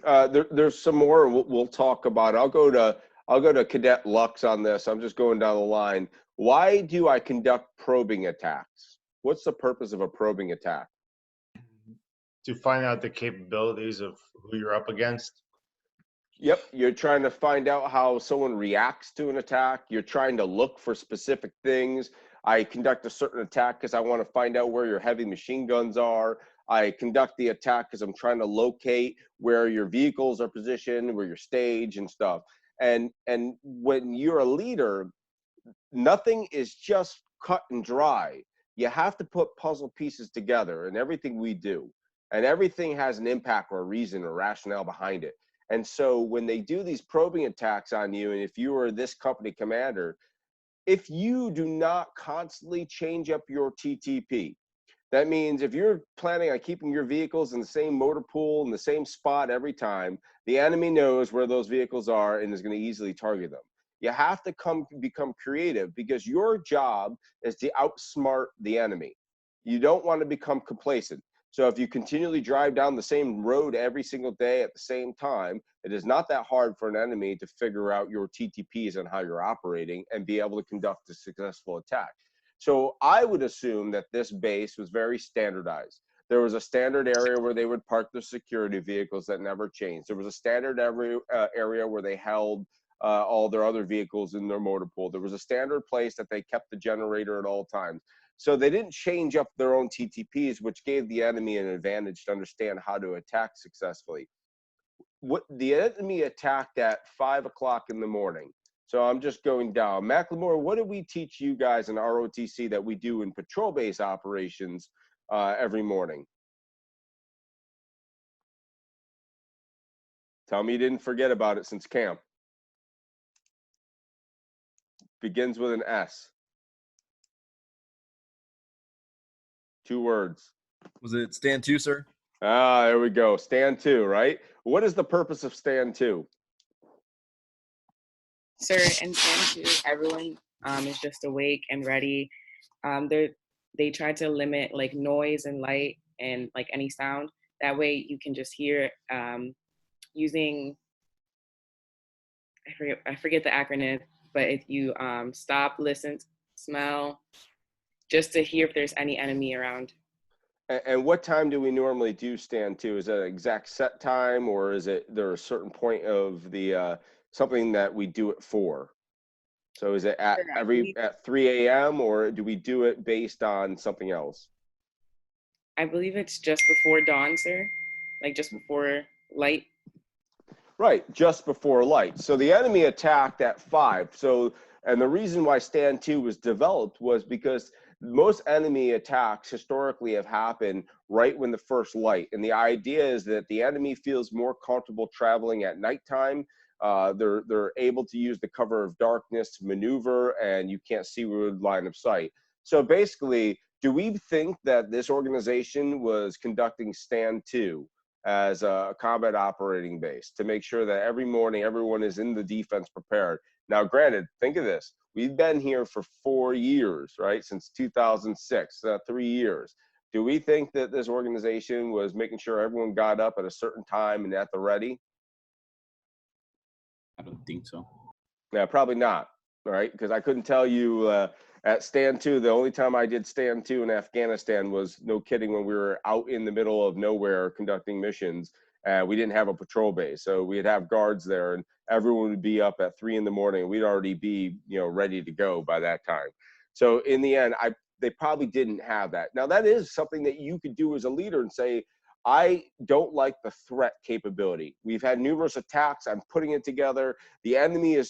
Speaker 4: There's some more we'll talk about. I'll go to Cadet Lux on this. I'm just going down the line. Why do I conduct probing attacks? What's the purpose of a probing attack?
Speaker 7: To find out the capabilities of who you're up against.
Speaker 4: Yep, you're trying to find out how someone reacts to an attack. You're trying to look for specific things. I conduct a certain attack because I want to find out where your heavy machine guns are. I conduct the attack because I'm trying to locate where your vehicles are positioned, where your stage and stuff. And when you're a leader, nothing is just cut and dry. You have to put puzzle pieces together in everything we do. And everything has an impact or a reason or rationale behind it. And so when they do these probing attacks on you, and if you are this company commander, if you do not constantly change up your TTP, that means if you're planning on keeping your vehicles in the same motor pool in the same spot every time, the enemy knows where those vehicles are and is going to easily target them. You have to become creative because your job is to outsmart the enemy. You don't want to become complacent. So if you continually drive down the same road every single day at the same time, it is not that hard for an enemy to figure out your TTPs and how you're operating and be able to conduct a successful attack. So I would assume that this base was very standardized. There was a standard area where they would park their security vehicles that never changed. There was a standard area where they held all their other vehicles in their motor pool. There was a standard place that they kept the generator at all times. So they didn't change up their own TTPs, which gave the enemy an advantage to understand how to attack successfully. What the enemy attacked at 5 o'clock in the morning. So I'm just going down. Macklemore, what did we teach you guys in ROTC that we do in patrol base operations every morning? Tell me you didn't forget about it since camp. Begins with an S. 2 words.
Speaker 1: Was it stand 2, sir?
Speaker 4: Ah, there we go. Stand 2, right? What is the purpose of stand 2?
Speaker 9: Sir, in stand 2, everyone is just awake and ready. They try to limit like noise and light and like any sound. That way you can just hear using, I forget the acronym, but if you stop, listen, smell, just to hear if there's any enemy around.
Speaker 4: And what time do we normally do stand 2? Is that an exact set time, or is it there a certain point of the something that we do it for? So is it at at 3 a.m. or do we do it based on something else?
Speaker 9: I believe it's just before dawn, sir. Like just before light.
Speaker 4: Right, just before light. So the enemy attacked at 5. So, and the reason why stand 2 was developed was because most enemy attacks historically have happened right when the first light. And the idea is that the enemy feels more comfortable traveling at nighttime. They're able to use the cover of darkness to maneuver, and you can't see with line of sight. So basically, do we think that this organization was conducting stand 2 as a combat operating base to make sure that every morning everyone is in the defense prepared? Now, granted, think of this. We've been here for 4 years, right? Since 2006, 3 years. Do we think that this organization was making sure everyone got up at a certain time and at the ready?
Speaker 2: I don't think so.
Speaker 4: Yeah, probably not, right? Because I couldn't tell you at stand 2, the only time I did stand 2 in Afghanistan was, no kidding, when we were out in the middle of nowhere conducting missions. We didn't have a patrol base, so we'd have guards there, and everyone would be up at 3 in the morning. We'd already be, ready to go by that time. So in the end, they probably didn't have that. Now that is something that you could do as a leader and say, I don't like the threat capability. We've had numerous attacks. I'm putting it together. The enemy it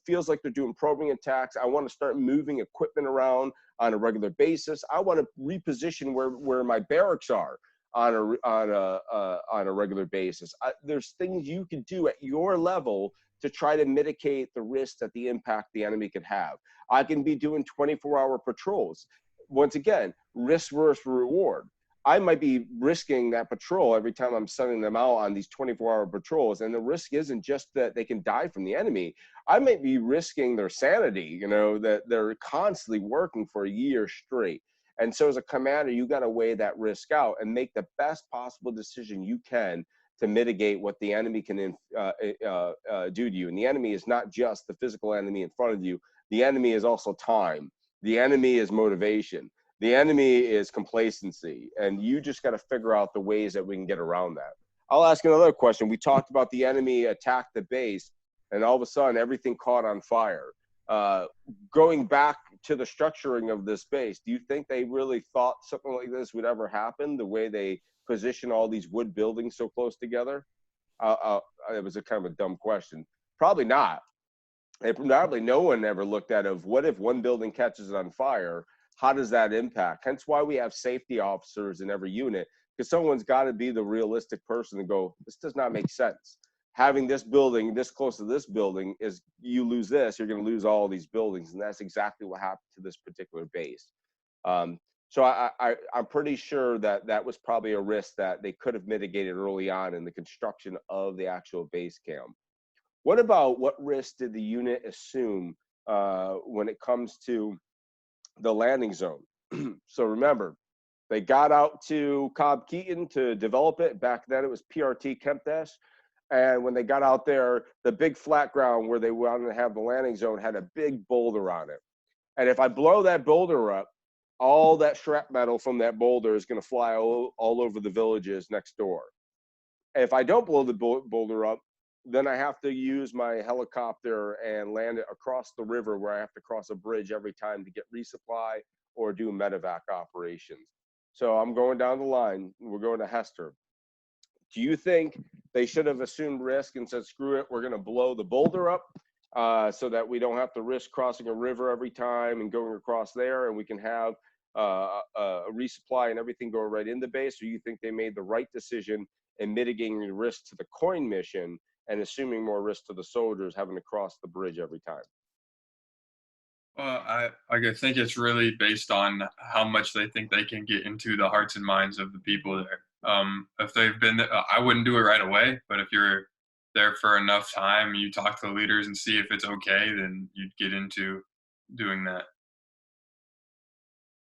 Speaker 4: feels like they're doing probing attacks. I want to start moving equipment around on a regular basis. I want to reposition where my barracks are on a regular basis. There's things you can do at your level to try to mitigate the risk that the impact the enemy could have. I can be doing 24-hour patrols. Once again, risk versus reward. I might be risking that patrol every time I'm sending them out on these 24-hour patrols. And the risk isn't just that they can die from the enemy. I might be risking their sanity, that they're constantly working for a year straight. And so as a commander, you got to weigh that risk out and make the best possible decision you can to mitigate what the enemy can do to you. And the enemy is not just the physical enemy in front of you. The enemy is also time. The enemy is motivation. The enemy is complacency, and you just got to figure out the ways that we can get around that. I'll ask another question. We talked about the enemy attacked the base, and all of a sudden everything caught on fire. Going back to the structuring of this base, do you think they really thought something like this would ever happen, the way they position all these wood buildings so close together? It was a kind of a dumb question. Probably not. Probably no one ever looked at of what if one building catches on fire? How does that impact? Hence why we have safety officers in every unit, because someone's got to be the realistic person to go, this does not make sense. Having this building this close to this building is, you lose this, you're going to lose all these buildings. And that's exactly what happened to this particular base. So I'm pretty sure that that was probably a risk that they could have mitigated early on in the construction of the actual base camp. What about what risk did the unit assume when it comes to the landing zone? So remember, they got out to COP Keating to develop it. Back then it was PRT Kempdash. And when they got out there, the big flat ground where they wanted to have the landing zone had a big boulder on it. And if I blow that boulder up, all that shrapnel from that boulder is going to fly all over the villages next door. And if I don't blow the boulder up, then I have to use my helicopter and land it across the river, where I have to cross a bridge every time to get resupply or do medevac operations. So I'm going down the line. We're going to Hester. Do you think they should have assumed risk and said, screw it, we're going to blow the boulder up so that we don't have to risk crossing a river every time and going across there, and we can have a resupply and everything go right in the base? Or you think they made the right decision in mitigating the risk to the coin mission and assuming more risk to the soldiers having to cross the bridge every time?
Speaker 17: Well, I think it's really based on how much they think they can get into the hearts and minds of the people there. If they've been, I wouldn't do it right away, but if you're there for enough time, you talk to the leaders and see if it's okay, then you'd get into doing that.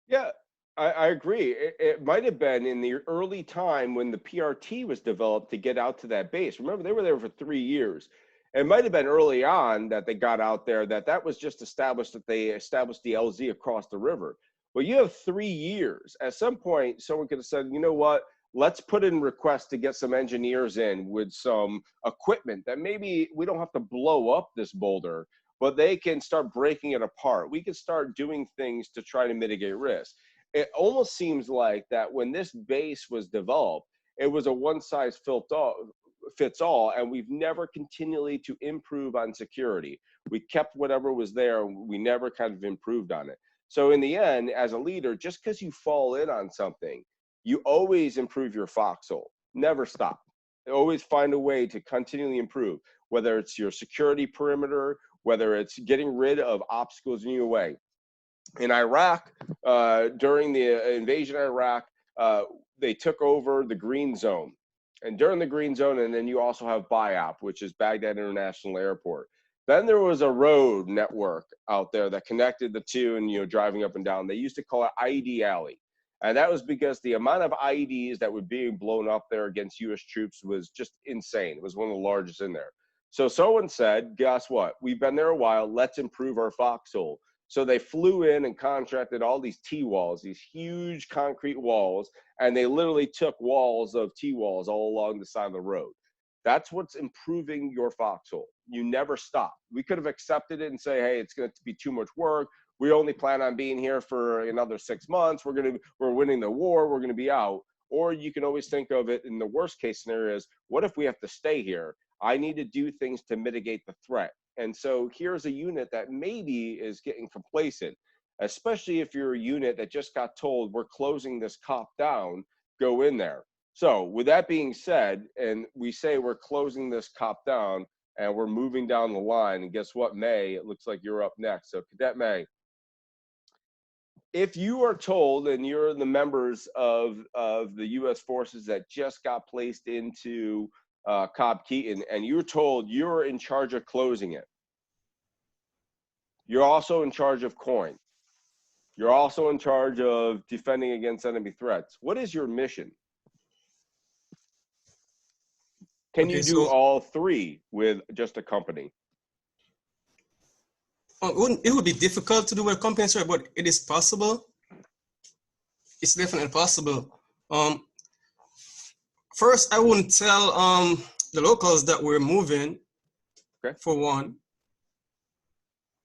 Speaker 4: Yeah, I agree. It might have been in the early time when the PRT was developed to get out to that base. Remember, they were there for 3 years. It might have been early on that they got out there, that was just established, that they established the LZ across the river. Well, you have 3 years. At some point, someone could have said, you know what, let's put in requests to get some engineers in with some equipment that maybe we don't have to blow up this boulder, but they can start breaking it apart. We can start doing things to try to mitigate risk. It almost seems like that when this base was developed, it was a one-size-fits all, and we've never continually to improve on security. We kept whatever was there, and we never kind of improved on it. So in the end, as a leader, just because you fall in on something, you always improve your foxhole. Never stop. Always find a way to continually improve, whether it's your security perimeter, whether it's getting rid of obstacles in your way. In Iraq, during the invasion of Iraq, they took over the green zone. And during the green zone, and then you also have BIAP, which is Baghdad International Airport. Then there was a road network out there that connected the two, and driving up and down. They used to call it IED Alley. And that was because the amount of IEDs that were being blown up there against U.S. troops was just insane. It was one of the largest in there. So someone said, guess what? We've been there a while. Let's improve our foxhole. So they flew in and contracted all these T-walls, these huge concrete walls, and they literally took walls of T-walls all along the side of the road. That's what's improving your foxhole. You never stop. We could have accepted it and say, hey, it's going to be too much work. We only plan on being here for another 6 months. We're winning the war. We're going to be out. Or you can always think of it in the worst case scenario is, what if we have to stay here? I need to do things to mitigate the threat. And so here's a unit that maybe is getting complacent, especially if you're a unit that just got told we're closing this COP down, go in there. So with that being said, and we say we're closing this COP down and we're moving down the line, and guess what, May, it looks like you're up next. So Cadet May, if you are told, and you're the members of the U.S. forces that just got placed into COP Keating, and you're told you're in charge of closing it, you're also in charge of coin, you're also in charge of defending against enemy threats, what is your mission? Can you do all three with just a company?
Speaker 18: It would be difficult to do with a company, sir, but it is possible. It's definitely possible. First, I wouldn't tell the locals that we're moving.
Speaker 4: Okay.
Speaker 18: For one,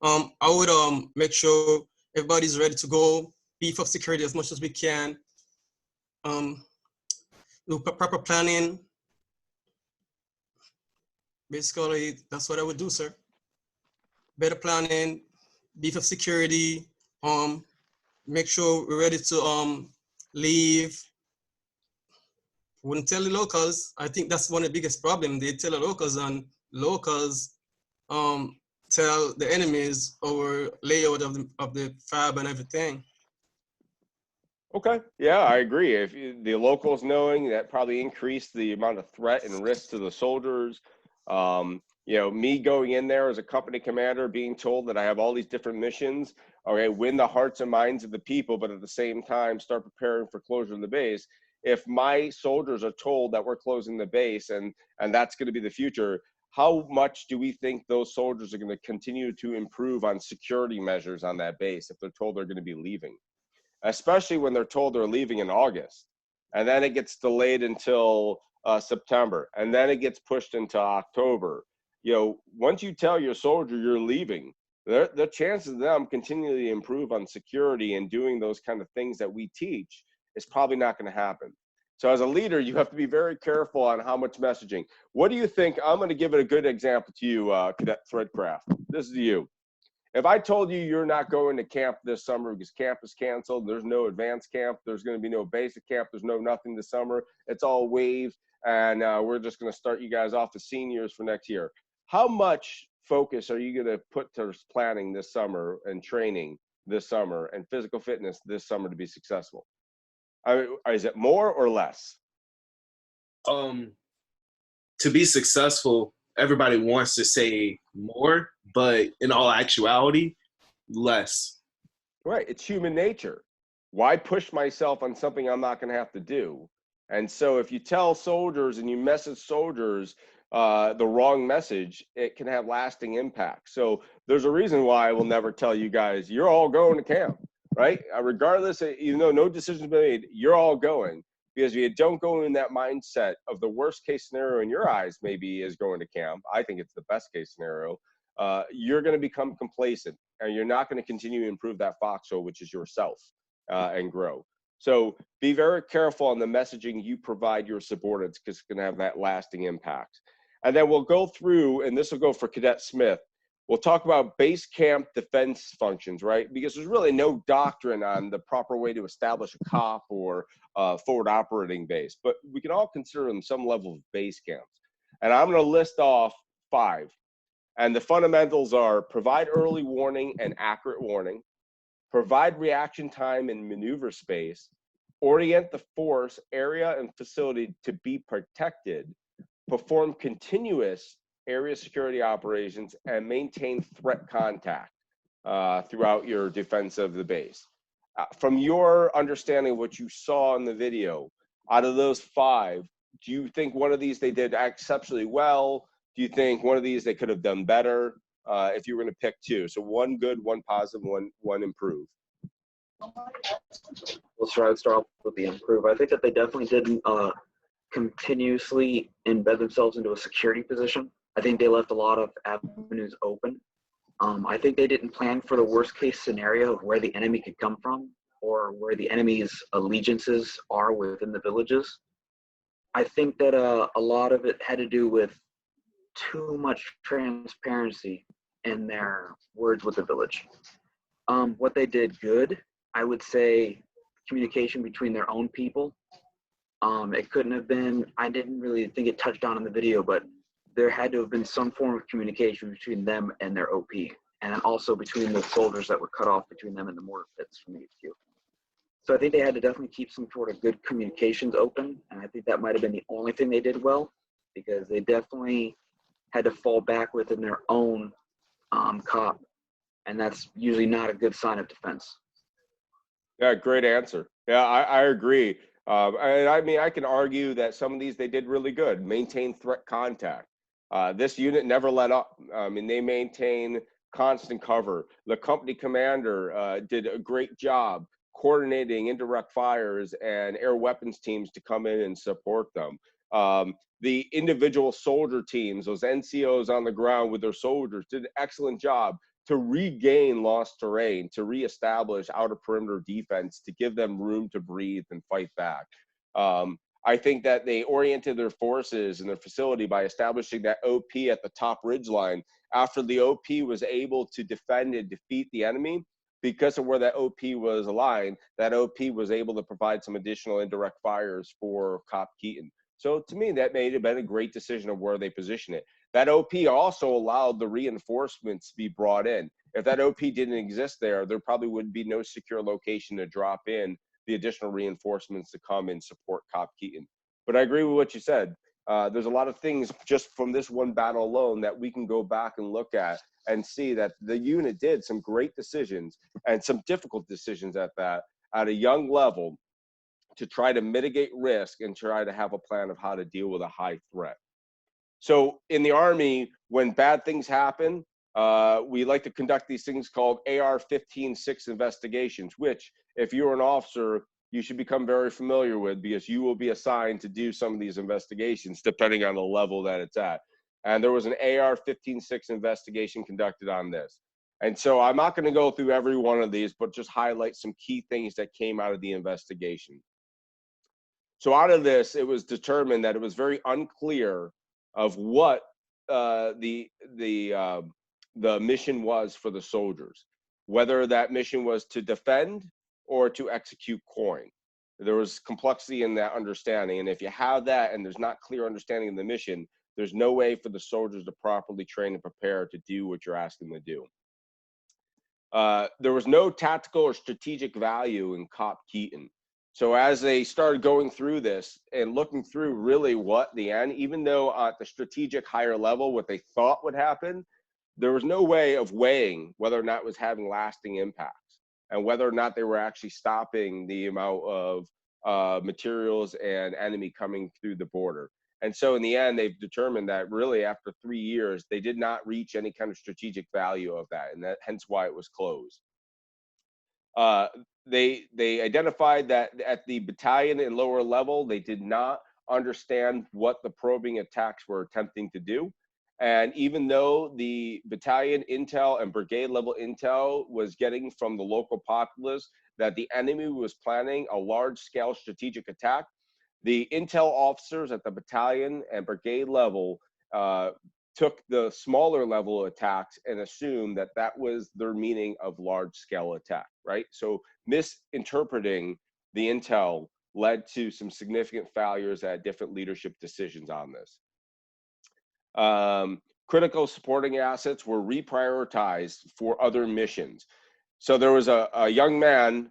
Speaker 18: I would make sure everybody's ready to go, beef up security as much as we can, do proper planning. Basically, that's what I would do, sir. Better planning, beef up security, make sure we're ready to leave. Wouldn't tell the locals. I think that's one of the biggest problems. They tell the locals, and locals tell the enemies our layout of the fab and everything.
Speaker 4: Okay. Yeah, I agree. If the locals knowing, that probably increased the amount of threat and risk to the soldiers. Me going in there as a company commander, being told that I have all these different missions, okay, win the hearts and minds of the people, but at the same time, start preparing for closure of the base. If my soldiers are told that we're closing the base and that's going to be the future, how much do we think those soldiers are going to continue to improve on security measures on that base if they're told they're going to be leaving? Especially when they're told they're leaving in August, and then it gets delayed until September, and then it gets pushed into October. Once you tell your soldier you're leaving, the chances of them continually improve on security and doing those kind of things that we teach is probably not going to happen. So as a leader, you have to be very careful on how much messaging. What do you think? I'm going to give it a good example to you, Cadet Threadcraft. This is you. If I told you you're not going to camp this summer because camp is canceled, there's no advanced camp, there's going to be no basic camp, there's no nothing this summer, it's all waived, and we're just going to start you guys off as seniors for next year. How much focus are you going to put towards planning this summer and training this summer and physical fitness this summer to be successful? Is it more or less?
Speaker 3: To be successful, everybody wants to say more, but in all actuality, less.
Speaker 4: Right. It's human nature. Why push myself on something I'm not going to have to do? And so if you tell soldiers and you message soldiers the wrong message, it can have lasting impact. So there's a reason why I will never tell you guys, you're all going to camp, right? Regardless, even though no decision's been made, you're all going. Because if you don't go in that mindset of the worst case scenario in your eyes, maybe is going to camp. I think it's the best case scenario. You're going to become complacent, and you're not going to continue to improve that foxhole, which is yourself, and grow. So be very careful on the messaging you provide your subordinates, because it's going to have that lasting impact. And then we'll go through, and this will go for Cadet Smith. We'll talk about base camp defense functions, right? Because there's really no doctrine on the proper way to establish a COP or forward operating base, but we can all consider them some level of base camps. And I'm going to list off 5. And the fundamentals are: provide early warning and accurate warning, provide reaction time and maneuver space, orient the force, area, and facility to be protected, perform continuous area security operations, and maintain threat contact throughout your defense of the base. From your understanding of what you saw in the video, out of those 5, do you think one of these they did exceptionally well? Do you think one of these they could have done better? If you were going to pick 2, so 1 good, 1 positive, one improved.
Speaker 22: We'll try to start off with the improve. I think that they definitely didn't continuously embed themselves into a security position. I think they left a lot of avenues open. I think they didn't plan for the worst case scenario of where the enemy could come from or where the enemy's allegiances are within the villages. I think that a lot of it had to do with too much transparency in their words with the village. What they did good, I would say, communication between their own people. It couldn't have been, I didn't really think it touched on in the video, but there had to have been some form of communication between them and their OP, and then also between the soldiers that were cut off between them and the mortar pits from the HQ. So I think they had to definitely keep some sort of good communications open, and I think that might have been the only thing they did well, because they definitely had to fall back within their own COP, and that's usually not a good sign of defense.
Speaker 4: Yeah, great answer. Yeah, I agree. And I mean, I can argue that some of these they did really good. Maintain threat contact. This unit never let up. I mean, they maintain constant cover. The company commander did a great job coordinating indirect fires and air weapons teams to come in and support them. The individual soldier teams, those NCOs on the ground with their soldiers, did an excellent job to regain lost terrain, to reestablish outer perimeter defense, to give them room to breathe and fight back. I think that they oriented their forces and their facility by establishing that OP at the top ridge line. After the OP was able to defend and defeat the enemy, because of where that OP was aligned, that OP was able to provide some additional indirect fires for COP Keating. So to me, that made it been a great decision of where they position it. That OP also allowed the reinforcements to be brought in. If that OP didn't exist there probably would be no secure location to drop in the additional reinforcements to come and support COP Keating. But I agree with what you said. There's a lot of things just from this one battle alone that we can go back and look at and see that the unit did some great decisions and some difficult decisions at that at a young level to try to mitigate risk and try to have a plan of how to deal with a high threat. So in the Army, when bad things happen, we like to conduct these things called AR-15-6 investigations, which if you're an officer, you should become very familiar with because you will be assigned to do some of these investigations depending on the level that it's at. And there was an AR-15-6 investigation conducted on this. And so I'm not going to go through every one of these, but just highlight some key things that came out of the investigation. So out of this, it was determined that it was very unclear of what the mission was for the soldiers, whether that mission was to defend or to execute coin. There was complexity in that understanding. And if you have that and there's not clear understanding of the mission, there's no way for the soldiers to properly train and prepare to do what you're asking them to do. There was no tactical or strategic value in COP Keating. So as they started going through this and looking through really what the end, even though at the strategic higher level, what they thought would happen, there was no way of weighing whether or not it was having lasting impacts and whether or not they were actually stopping the amount of materials and enemy coming through the border. And so in the end, they've determined that really after 3 years, they did not reach any kind of strategic value of that, and that hence why it was closed. They identified that at the battalion and lower level, they did not understand what the probing attacks were attempting to do. And even though the battalion intel and brigade level intel was getting from the local populace that the enemy was planning a large scale strategic attack, the intel officers at the battalion and brigade level took the smaller level attacks and assumed that that was their meaning of large scale attack, right? So misinterpreting the intel led to some significant failures at different leadership decisions on this. Critical supporting assets were reprioritized for other missions. So there was a young man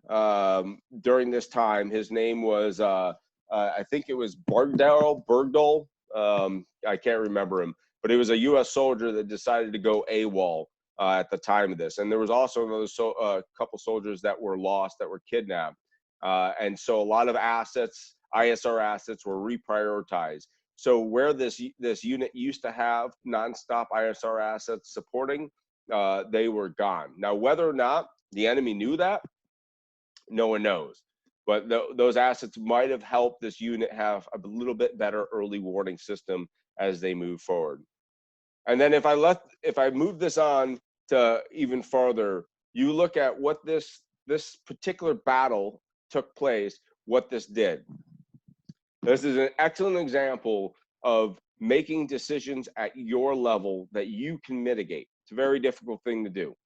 Speaker 4: during this time. His name was, I think it was Bergdahl. I can't remember him, but he was a U.S. soldier that decided to go AWOL at the time of this. And there was also another couple soldiers that were lost, that were kidnapped. And so a lot of assets, ISR assets, were reprioritized. So where this unit used to have nonstop ISR assets supporting, they were gone. Now, whether or not the enemy knew that, no one knows. But those assets might have helped this unit have a little bit better early warning system as they move forward. And then if I move this on to even further, you look at what this particular battle took place, what this did. This is an excellent example of making decisions at your level that you can mitigate. It's a very difficult thing to do.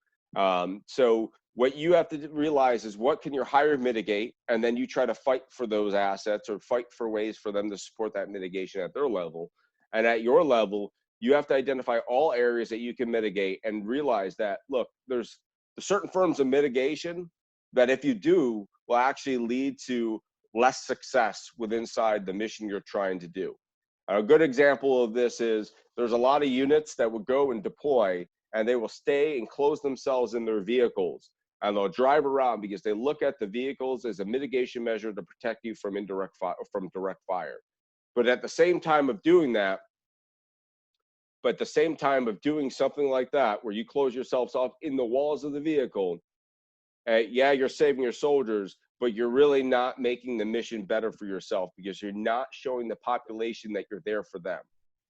Speaker 4: So what you have to realize is what can your hire mitigate, and then you try to fight for those assets or fight for ways for them to support that mitigation at their level. And at your level, you have to identify all areas that you can mitigate and realize that, look, there's certain forms of mitigation that if you do will actually lead to less success inside the mission you're trying to do. A good example of this is there's a lot of units that will go and deploy and they will stay and close themselves in their vehicles and they'll drive around because they look at the vehicles as a mitigation measure to protect you from direct fire. But at the same time of doing that, something like that, where you close yourselves off in the walls of the vehicle, yeah, you're saving your soldiers, but you're really not making the mission better for yourself because you're not showing the population that you're there for them.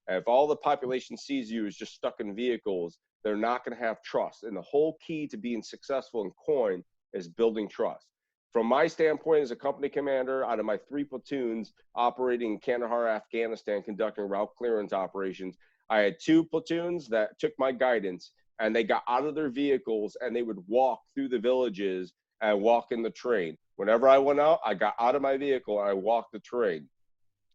Speaker 4: And if all the population sees you as just stuck in vehicles, they're not going to have trust. And the whole key to being successful in COIN is building trust. From my standpoint as a company commander, out of my 3 platoons operating in Kandahar, Afghanistan, conducting route clearance operations, I had 2 platoons that took my guidance and they got out of their vehicles and they would walk through the villages and walk in the terrain. Whenever I went out, I got out of my vehicle and I walked the terrain.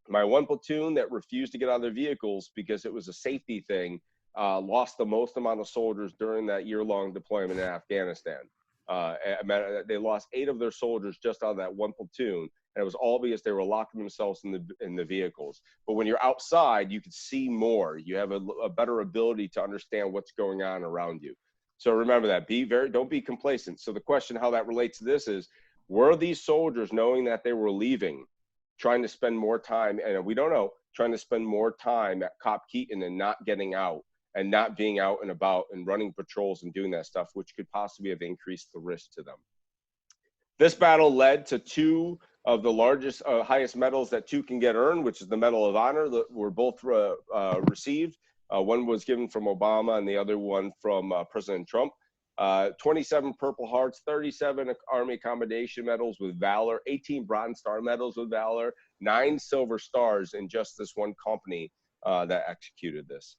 Speaker 4: My 1 platoon that refused to get out of their vehicles because it was a safety thing lost the most amount of soldiers during that year-long deployment in Afghanistan. They lost 8 of their soldiers just out of that 1 platoon, and it was all because they were locking themselves in the vehicles. But when you're outside, you can see more. You have a better ability to understand what's going on around you. So remember that. Don't be complacent. So the question how that relates to this is, were these soldiers, knowing that they were leaving, trying to spend more time, and we don't know, trying to spend more time at COP Keating and not getting out and not being out and about and running patrols and doing that stuff, which could possibly have increased the risk to them. This battle led to 2 of the largest, highest medals that 2 can get earned, which is the Medal of Honor that were both received. One was given from Obama and the other one from President Trump. 27 Purple Hearts, 37 Army Accommodation Medals with Valor, 18 Bronze Star Medals with Valor, 9 Silver Stars in just this one company that executed this.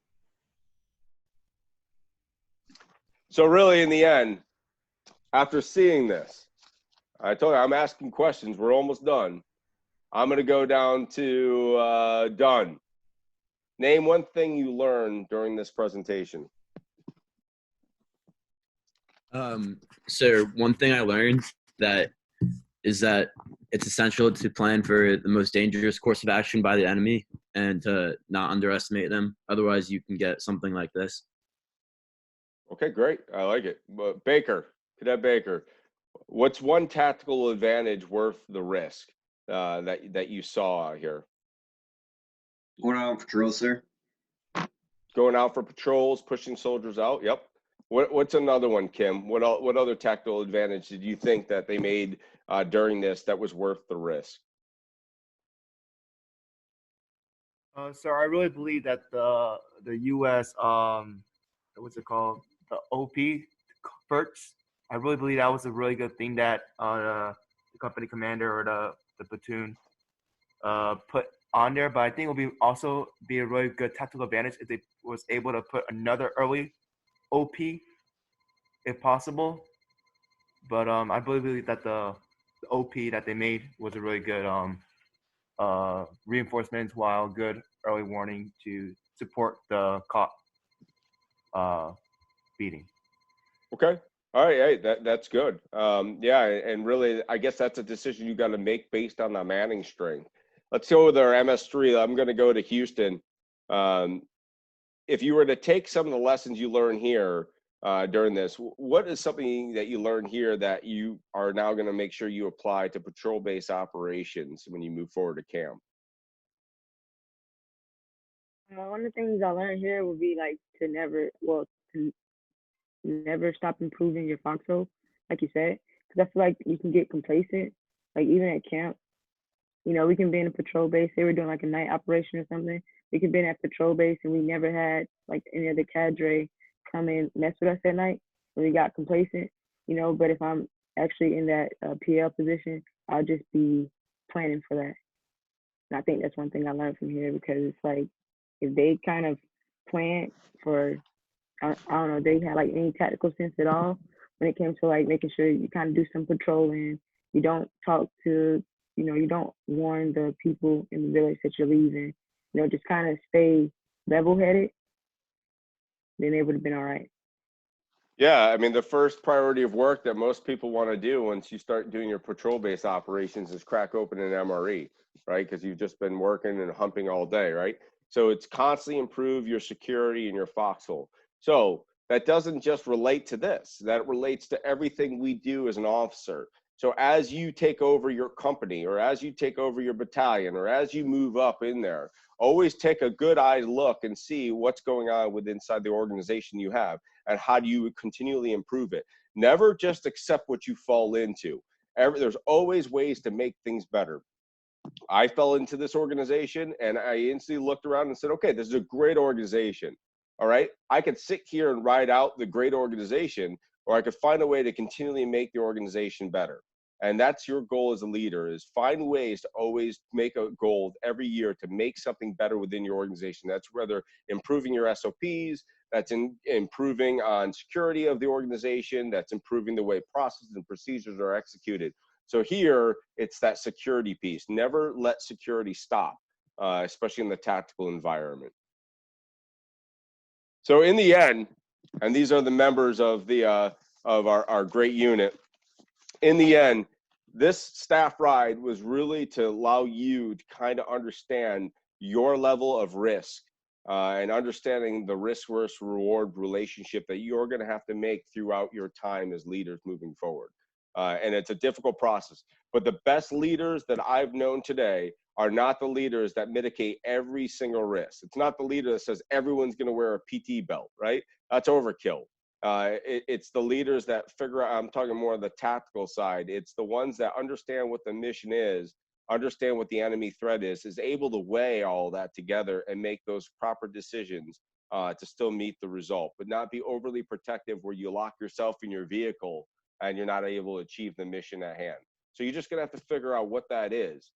Speaker 4: So really, in the end, after seeing this, I told you I'm asking questions. We're almost done. I'm going to go down to done. Name one thing you learned during this presentation.
Speaker 8: So one thing I learned is that it's essential to plan for the most dangerous course of action by the enemy and to not underestimate them. Otherwise, you can get something like this.
Speaker 4: Okay, great. I like it. Baker, Cadet Baker, what's one tactical advantage worth the risk that you saw out here?
Speaker 10: Going out on patrols, sir.
Speaker 4: Going out for patrols, pushing soldiers out. Yep. What's another one, Kim? What other tactical advantage did you think that they made during this that was worth the risk?
Speaker 12: Sir, I really believe that the U.S. What's it called? The OP perks. I really believe that was a really good thing that the company commander or the platoon put on there. But I think it will also be a really good tactical advantage if they was able to put another early OP if possible. But I believe that the OP that they made was a really good reinforcement, while good early warning to support the COP beating.
Speaker 4: Okay. All right. Hey, that's good. Yeah, and really, I guess that's a decision you got to make based on the manning strength. Let's go with our MS3. I'm going to go to Houston. If you were to take some of the lessons you learned here during this, what is something that you learned here that you are now going to make sure you apply to patrol-based operations when you move forward to camp?
Speaker 11: One of the things I learned here would be like to never stop improving your foxhole, like you said, because I feel like you can get complacent. Like even at camp, you know, we can be in a patrol base. They were doing like a night operation or something. We could be in that patrol base and we never had like any other cadre come in mess with us at night. And we got complacent, you know. But if I'm actually in that PL position, I'll just be planning for that. And I think that's one thing I learned from here, because it's like if they kind of plan for, I don't know, they had like any tactical sense at all when it came to like making sure you kind of do some patrolling. You don't talk to, you know, you don't warn the people in the village that you're leaving. You know, just kind of stay level-headed. Then it would have been all right.
Speaker 4: Yeah, I mean, the first priority of work that most people want to do once you start doing your patrol-based operations is crack open an MRE, right? Because you've just been working and humping all day, right? So it's constantly improve your security in your foxhole. So that doesn't just relate to this. That relates to everything we do as an officer. So as you take over your company, or as you take over your battalion, or as you move up in there, always take a good eye look and see what's going on with inside the organization you have, and how do you continually improve it. Never just accept what you fall into. There's always ways to make things better. I fell into this organization and I instantly looked around and said, okay, this is a great organization. All right. I could sit here and ride out the great organization, or I could find a way to continually make the organization better. And that's your goal as a leader, is find ways to always make a goal every year to make something better within your organization. That's whether improving your SOPs, that's improving on security of the organization, that's improving the way processes and procedures are executed. So here, it's that security piece. Never let security stop, especially in the tactical environment. So in the end, and these are the members of the of our great unit, in the end, this staff ride was really to allow you to kind of understand your level of risk and understanding the risk versus reward relationship that you're going to have to make throughout your time as leaders moving forward. And it's a difficult process. But the best leaders that I've known today are not the leaders that mitigate every single risk. It's not the leader that says everyone's going to wear a PT belt, right? That's overkill. It's the leaders that figure out, I'm talking more on the tactical side. It's the ones that understand what the mission is, understand what the enemy threat is able to weigh all that together and make those proper decisions to still meet the result, but not be overly protective where you lock yourself in your vehicle and you're not able to achieve the mission at hand. So you're just going to have to figure out what that is.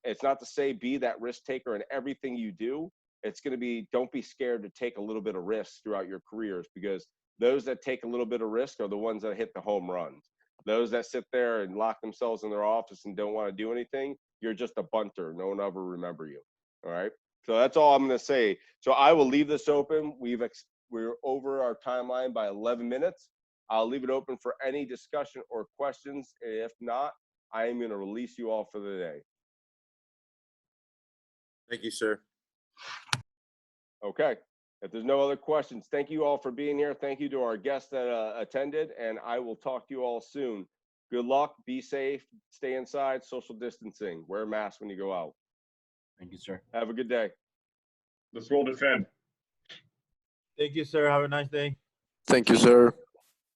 Speaker 4: It's not to say be that risk taker in everything you do. It's going to be, don't be scared to take a little bit of risk throughout your careers, because those that take a little bit of risk are the ones that hit the home runs. Those that sit there and lock themselves in their office and don't want to do anything, you're just a bunter. No one ever remember you. All right. So that's all I'm going to say. So I will leave this open. We're over our timeline by 11 minutes. I'll leave it open for any discussion or questions. If not, I am going to release you all for the day.
Speaker 16: Thank you, sir.
Speaker 4: Okay. If there's no other questions, thank you all for being here. Thank you to our guests that attended, and I will talk to you all soon. Good luck. Be safe. Stay inside. Social distancing. Wear a mask when you go out.
Speaker 2: Thank you, sir.
Speaker 4: Have a good day.
Speaker 6: Let's roll defend.
Speaker 13: Thank you, sir. Have a nice day.
Speaker 16: Thank you, sir.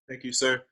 Speaker 16: Thank you, sir.